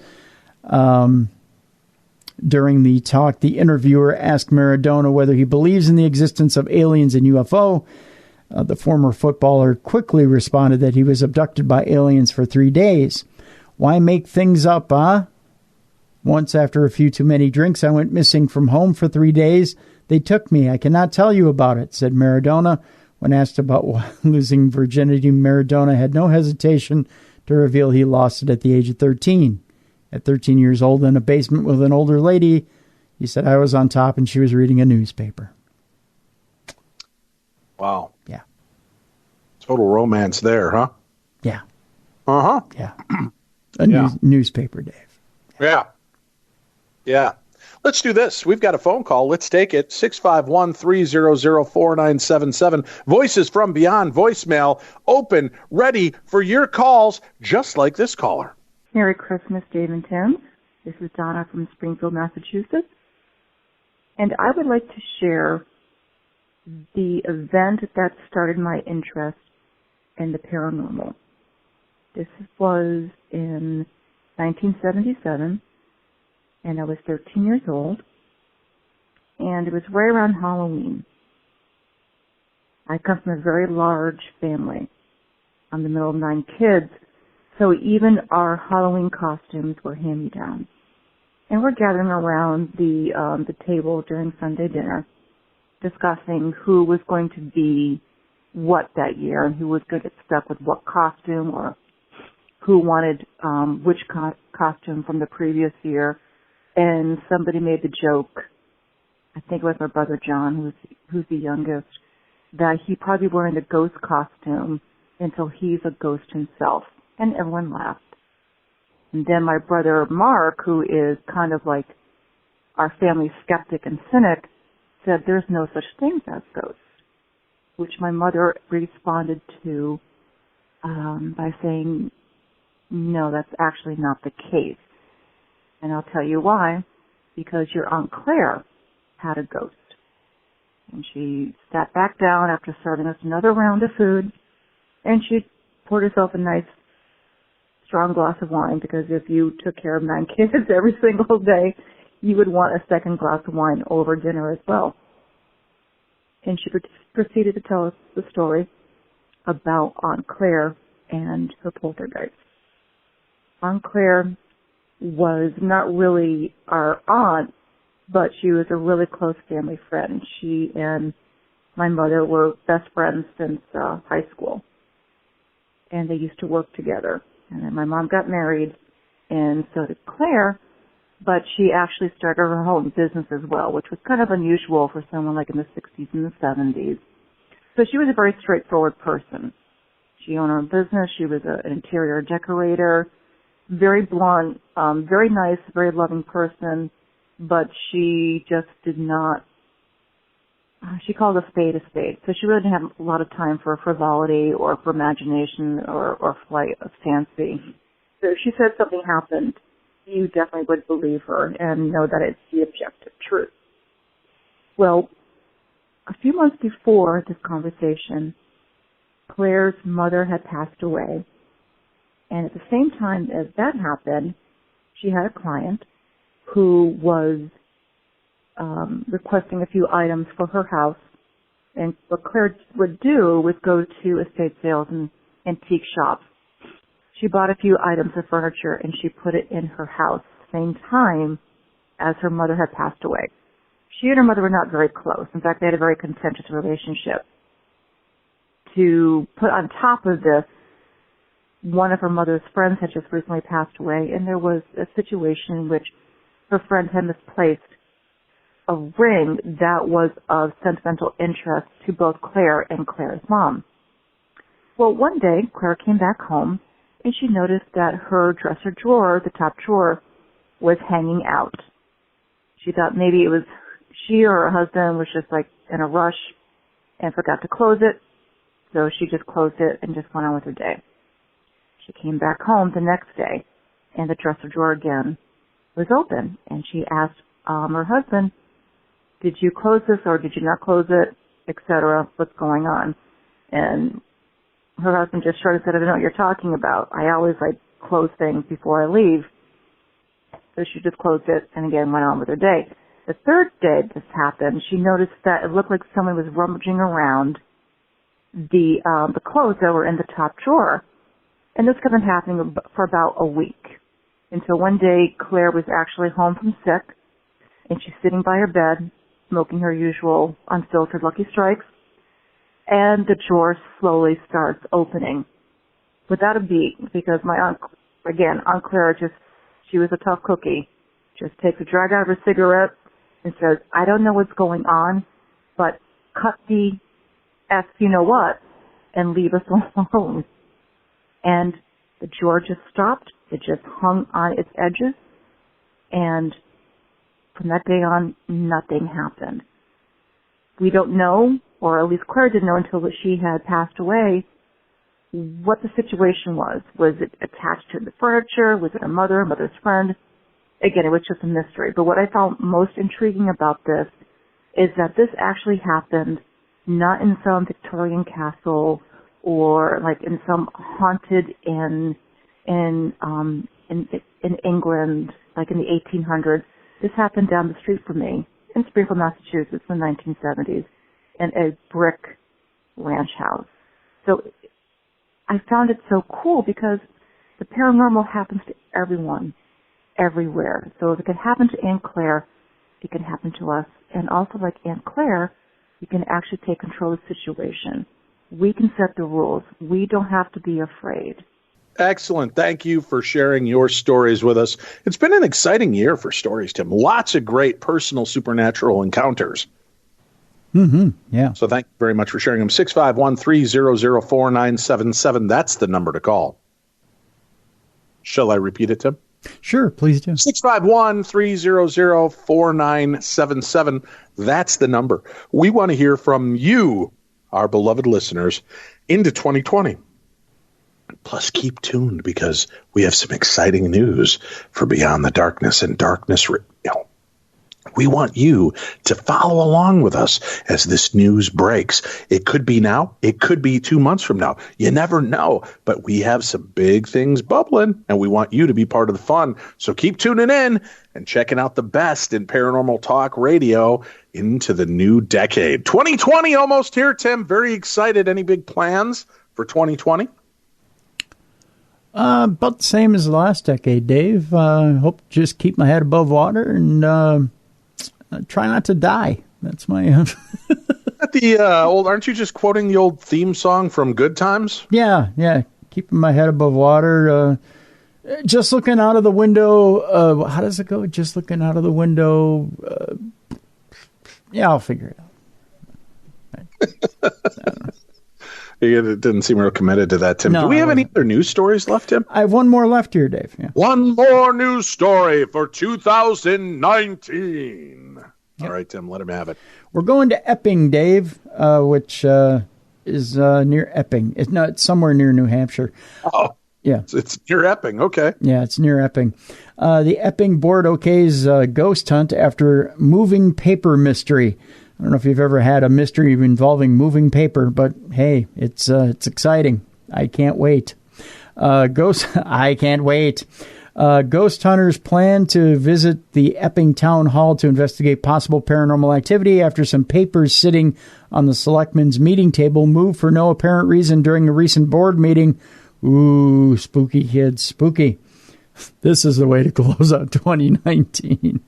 S4: During the talk, the interviewer asked Maradona whether he believes in the existence of aliens and UFO. The former footballer quickly responded that he was abducted by aliens for 3 days. Why make things up, huh? Once, after a few too many drinks, I went missing from home for 3 days. They took me. I cannot tell you about it, said Maradona. When asked about losing virginity, Maradona had no hesitation to reveal he lost it at the age of 13. At 13 years old in a basement with an older lady, he said, I was on top and she was reading a newspaper.
S3: Wow.
S4: Yeah.
S3: Total romance there, huh?
S4: Yeah.
S3: Uh-huh.
S4: Yeah. A newspaper, Dave.
S3: Yeah. Yeah. Let's do this. We've got a phone call. Let's take it. 651-300-4977. Voices from Beyond voicemail open, ready for your calls, just like this caller.
S7: Merry Christmas, Dave and Tim. This is Donna from Springfield, Massachusetts. And I would like to share the event that started my interest in the paranormal. This was in 1977, and I was 13 years old, and it was right around Halloween. I come from a very large family. I'm the middle of 9 kids, so even our Halloween costumes were hand-me-downs. And we're gathering around the table during Sunday dinner, discussing who was going to be what that year and who was going to get stuck with what costume, or who wanted which costume from the previous year. And somebody made the joke, I think it was my brother John, who's the youngest, that he probably wearing the ghost costume until he's a ghost himself. And everyone laughed. And then my brother Mark, who is kind of like our family skeptic and cynic, said there's no such thing as ghosts, which my mother responded to by saying, no, that's actually not the case. And I'll tell you why. Because your Aunt Claire had a ghost. And she sat back down after serving us another round of food, and she poured herself a nice, strong glass of wine, because if you took care of 9 kids every single day, you would want a second glass of wine over dinner as well. And she proceeded to tell us the story about Aunt Claire and her poltergeist. Aunt Claire was not really our aunt, but she was a really close family friend. She and my mother were best friends since high school, and they used to work together. And then my mom got married, and so did Claire, but she actually started her own business as well, which was kind of unusual for someone like in the 60s and the 70s. So she was a very straightforward person. She owned her own business. She was an interior decorator, very blunt, very nice, very loving person, but she just did not, she called a spade a spade. So she really didn't have a lot of time for frivolity or for imagination or flight of fancy. So if she said something happened, you definitely would believe her and know that it's the objective truth. Well, a few months before this conversation, Claire's mother had passed away. And at the same time as that happened, she had a client who was requesting a few items for her house. And what Claire would do was go to estate sales and antique shops. She bought a few items of furniture and she put it in her house at the same time as her mother had passed away. She and her mother were not very close. In fact, they had a very contentious relationship. To put on top of this, one of her mother's friends had just recently passed away, and there was a situation in which her friend had misplaced a ring that was of sentimental interest to both Claire and Claire's mom. Well, one day, Claire came back home, and she noticed that her dresser drawer, the top drawer, was hanging out. She thought maybe it was she or her husband was just like in a rush and forgot to close it, so she just closed it and just went on with her day. She came back home the next day, and the dresser drawer again was open, and she asked her husband, did you close this or did you not close it, etc., what's going on? And her husband just shrugged and said, I don't know what you're talking about. I always close things before I leave. So she just closed it and again went on with her day. The third day this happened, she noticed that it looked like someone was rummaging around the clothes that were in the top drawer. And this kept on happening for about a week. Until one day, Claire was actually home from sick, and she's sitting by her bed, smoking her usual unfiltered Lucky Strikes, and the drawer slowly starts opening without a beat, because my Aunt Claire she was a tough cookie, just takes a drag out of her cigarette and says, I don't know what's going on, but cut the F you know what and leave us alone. And the drawer just stopped. It just hung on its edges. And from that day on, nothing happened. We don't know, or at least Claire didn't know until she had passed away, what the situation was. Was it attached to the furniture? Was it a mother's friend? Again, it was just a mystery. But what I found most intriguing about this is that this actually happened not in some Victorian castle or in some haunted in England, in the 1800s. This happened down the street from me in Springfield, Massachusetts in the 1970s in a brick ranch house. So I found it so cool because the paranormal happens to everyone, everywhere. So if it can happen to Aunt Claire, it can happen to us. And also like Aunt Claire, you can actually take control of the situation. We can set the rules. We don't have to be afraid.
S3: Excellent. Thank you for sharing your stories with us. It's been an exciting year for stories, Tim. Lots of great personal supernatural encounters.
S4: Mm-hmm. Yeah.
S3: So thank you very much for sharing them. 651-300-4977. That's the number to call. Shall I repeat it, Tim?
S4: Sure, please do.
S3: 651-300-4977. That's the number. We want to hear from you, our beloved listeners, into 2020. Plus, keep tuned because we have some exciting news for Beyond the Darkness and Darkness. We want you to follow along with us as this news breaks. It could be now. It could be 2 months from now. You never know. But we have some big things bubbling, and we want you to be part of the fun. So keep tuning in and checking out the best in paranormal talk radio into the new decade. 2020 almost here, Tim. Very excited. Any big plans for 2020?
S4: About the same as the last decade, Dave. Hope to just keep my head above water and Try not to die. That's my...
S3: At the aren't you just quoting the old theme song from Good Times?
S4: Yeah. Keeping my head above water. Just looking out of the window. How does it go? Just looking out of the window. Yeah, I'll figure it out.
S3: It didn't seem real committed to that, Tim.
S4: No,
S3: Do we have any other news stories left, Tim?
S4: I have one more left here, Dave. Yeah.
S3: One more news story for 2019. Yep. All right, Tim, let him have it.
S4: We're going to Epping, Dave, which is near Epping. It's somewhere near New Hampshire.
S3: Oh,
S4: yeah.
S3: It's near Epping. Okay.
S4: Yeah, it's near Epping. The Epping board okays ghost hunt after moving paper mystery. I don't know if you've ever had a mystery involving moving paper, but hey, it's exciting. I can't wait. I can't wait. Ghost hunters plan to visit the Epping Town Hall to investigate possible paranormal activity after some papers sitting on the selectmen's meeting table moved for no apparent reason during a recent board meeting. Ooh, spooky kids, spooky. This is the way to close out 2019.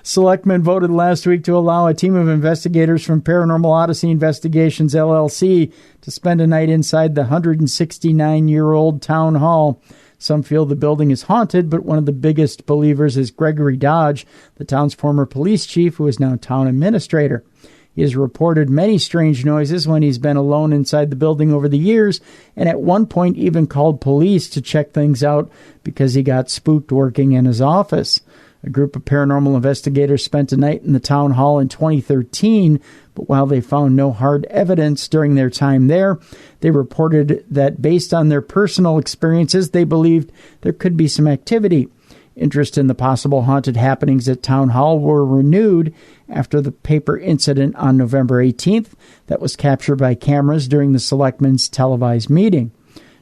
S4: Selectmen voted last week to allow a team of investigators from Paranormal Odyssey Investigations, LLC, to spend a night inside the 169-year-old town hall. Some feel the building is haunted, but one of the biggest believers is Gregory Dodge, the town's former police chief, who is now town administrator. He has reported many strange noises when he's been alone inside the building over the years, and at one point even called police to check things out because he got spooked working in his office. A group of paranormal investigators spent a night in the town hall in 2013, but while they found no hard evidence during their time there, they reported that based on their personal experiences, they believed there could be some activity. Interest in the possible haunted happenings at Town Hall were renewed after the paper incident on November 18th that was captured by cameras during the selectmen's televised meeting.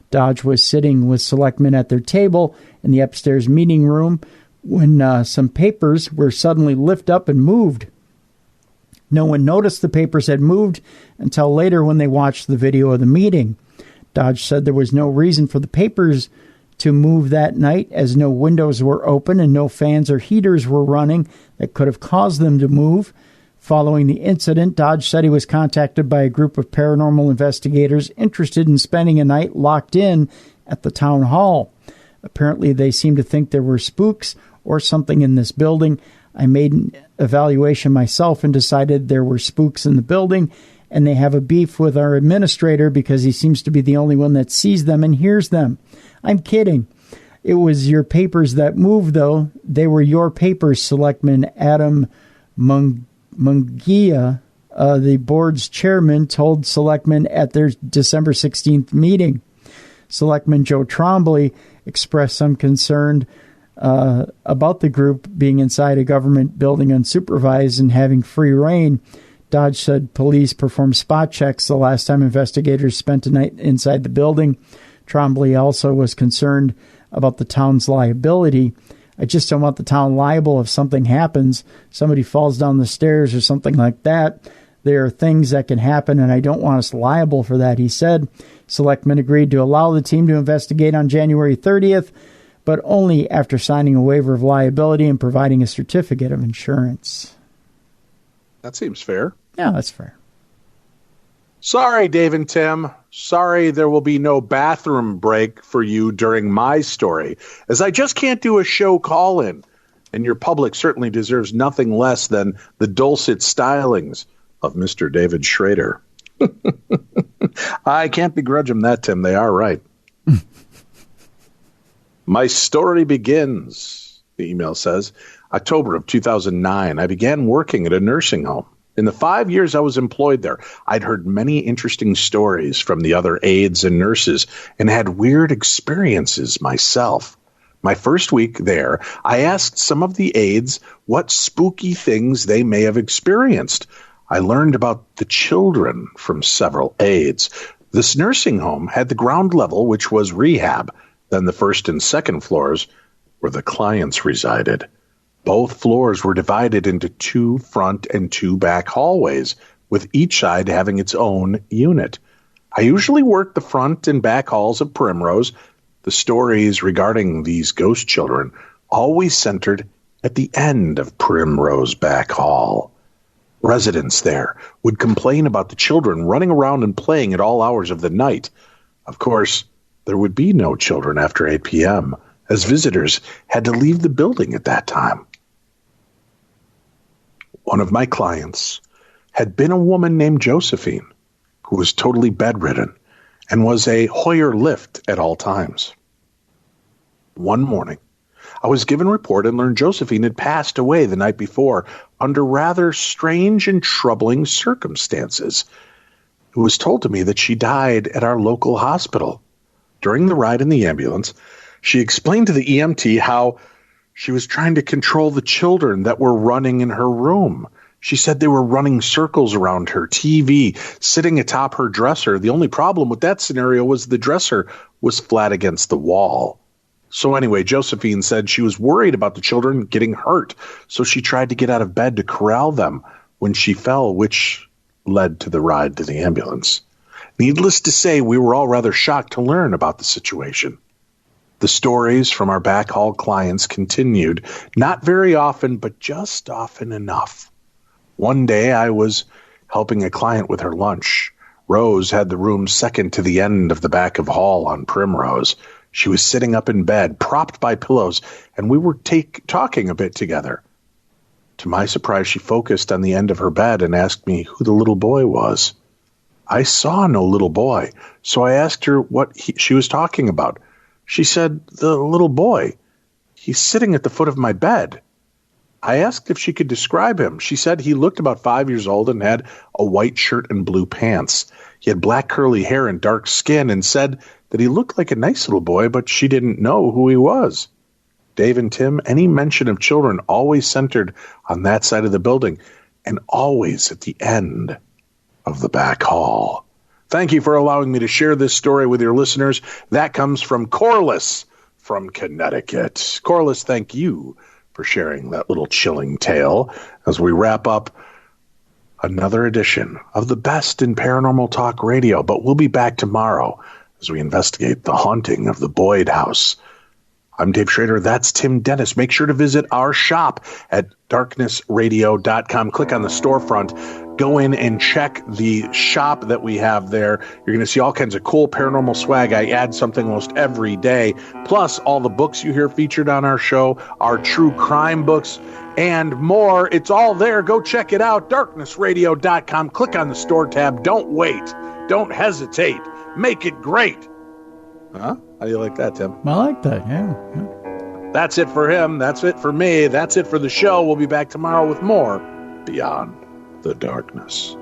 S4: Dodge was sitting with selectmen at their table in the upstairs meeting room when some papers were suddenly lifted up and moved. No one noticed the papers had moved until later when they watched the video of the meeting. Dodge said there was no reason for the papers to move that night, as no windows were open and no fans or heaters were running that could have caused them to move. Following the incident, Dodge said he was contacted by a group of paranormal investigators interested in spending a night locked in at the town hall. Apparently, they seemed to think there were spooks or something in this building. I made an evaluation myself and decided there were spooks in the building, and they have a beef with our administrator because he seems to be the only one that sees them and hears them. I'm kidding. It was your papers that moved, though. They were your papers, Selectman Adam Mungia, the board's chairman, told Selectmen at their December 16th meeting. Selectman Joe Trombley expressed some concern about the group being inside a government building unsupervised and having free reign. Dodge said police performed spot checks the last time investigators spent a night inside the building. Trombley also was concerned about the town's liability. I just don't want the town liable if something happens, somebody falls down the stairs or something like that. There are things that can happen, and I don't want us liable for that, he said. Selectmen agreed to allow the team to investigate on January 30th, but only after signing a waiver of liability and providing a certificate of insurance.
S3: That seems fair.
S4: Yeah, that's fair.
S3: Sorry, Dave and Tim. Sorry there will be no bathroom break for you during my story, as I just can't do a show call-in, and your public certainly deserves nothing less than the dulcet stylings of Mr. David Schrader. I can't begrudge him that, Tim. They are right. My story begins, the email says, October of 2009. I began working at a nursing home. In the 5 years I was employed there, I'd heard many interesting stories from the other aides and nurses and had weird experiences myself. My first week there, I asked some of the aides what spooky things they may have experienced. I learned about the children from several aides. This nursing home had the ground level, which was rehab. Then the first and second floors where the clients resided. Both floors were divided into 2 front and 2 back hallways, with each side having its own unit. I usually worked the front and back halls of Primrose. The stories regarding these ghost children always centered at the end of Primrose Back Hall. Residents there would complain about the children running around and playing at all hours of the night. Of course, there would be no children after 8 p.m., as visitors had to leave the building at that time. One of my clients had been a woman named Josephine, who was totally bedridden and was a Hoyer lift at all times. One morning, I was given a report and learned Josephine had passed away the night before under rather strange and troubling circumstances. It was told to me that she died at our local hospital. During the ride in the ambulance, she explained to the EMT how she was trying to control the children that were running in her room. She said they were running circles around her TV, sitting atop her dresser. The only problem with that scenario was the dresser was flat against the wall. So anyway, Josephine said she was worried about the children getting hurt, so she tried to get out of bed to corral them when she fell, which led to the ride to the ambulance. Needless to say, we were all rather shocked to learn about the situation. The stories from our back hall clients continued, not very often, but just often enough. One day I was helping a client with her lunch. Rose had the room second to the end of the back of hall on Primrose. She was sitting up in bed, propped by pillows, and we were talking a bit together. To my surprise, she focused on the end of her bed and asked me who the little boy was. I saw no little boy, so I asked her what she was talking about. She said, "The little boy. He's sitting at the foot of my bed." I asked if she could describe him. She said he looked about 5 years old and had a white shirt and blue pants. He had black curly hair and dark skin, and said that he looked like a nice little boy, but she didn't know who he was. Dave and Tim, any mention of children always centered on that side of the building, and always at the end of the back hall. Thank you for allowing me to share this story with your listeners. That comes from Corliss from Connecticut. Corliss, thank you for sharing that little chilling tale as we wrap up another edition of the best in paranormal talk radio. But we'll be back tomorrow as we investigate the haunting of the Boyd House. I'm Dave Schrader. That's Tim Dennis. Make sure to visit our shop at darknessradio.com. Click on the storefront. Go in and check the shop that we have there. You're going to see all kinds of cool paranormal swag. I add something almost every day. Plus, all the books you hear featured on our show, our true crime books, and more. It's all there. Go check it out. darknessradio.com. Click on the store tab. Don't wait. Don't hesitate. Make it great. Huh? How do you like that, Tim?
S4: I like that, yeah.
S3: That's it for him. That's it for me. That's it for the show. We'll be back tomorrow with more Beyond the Darkness.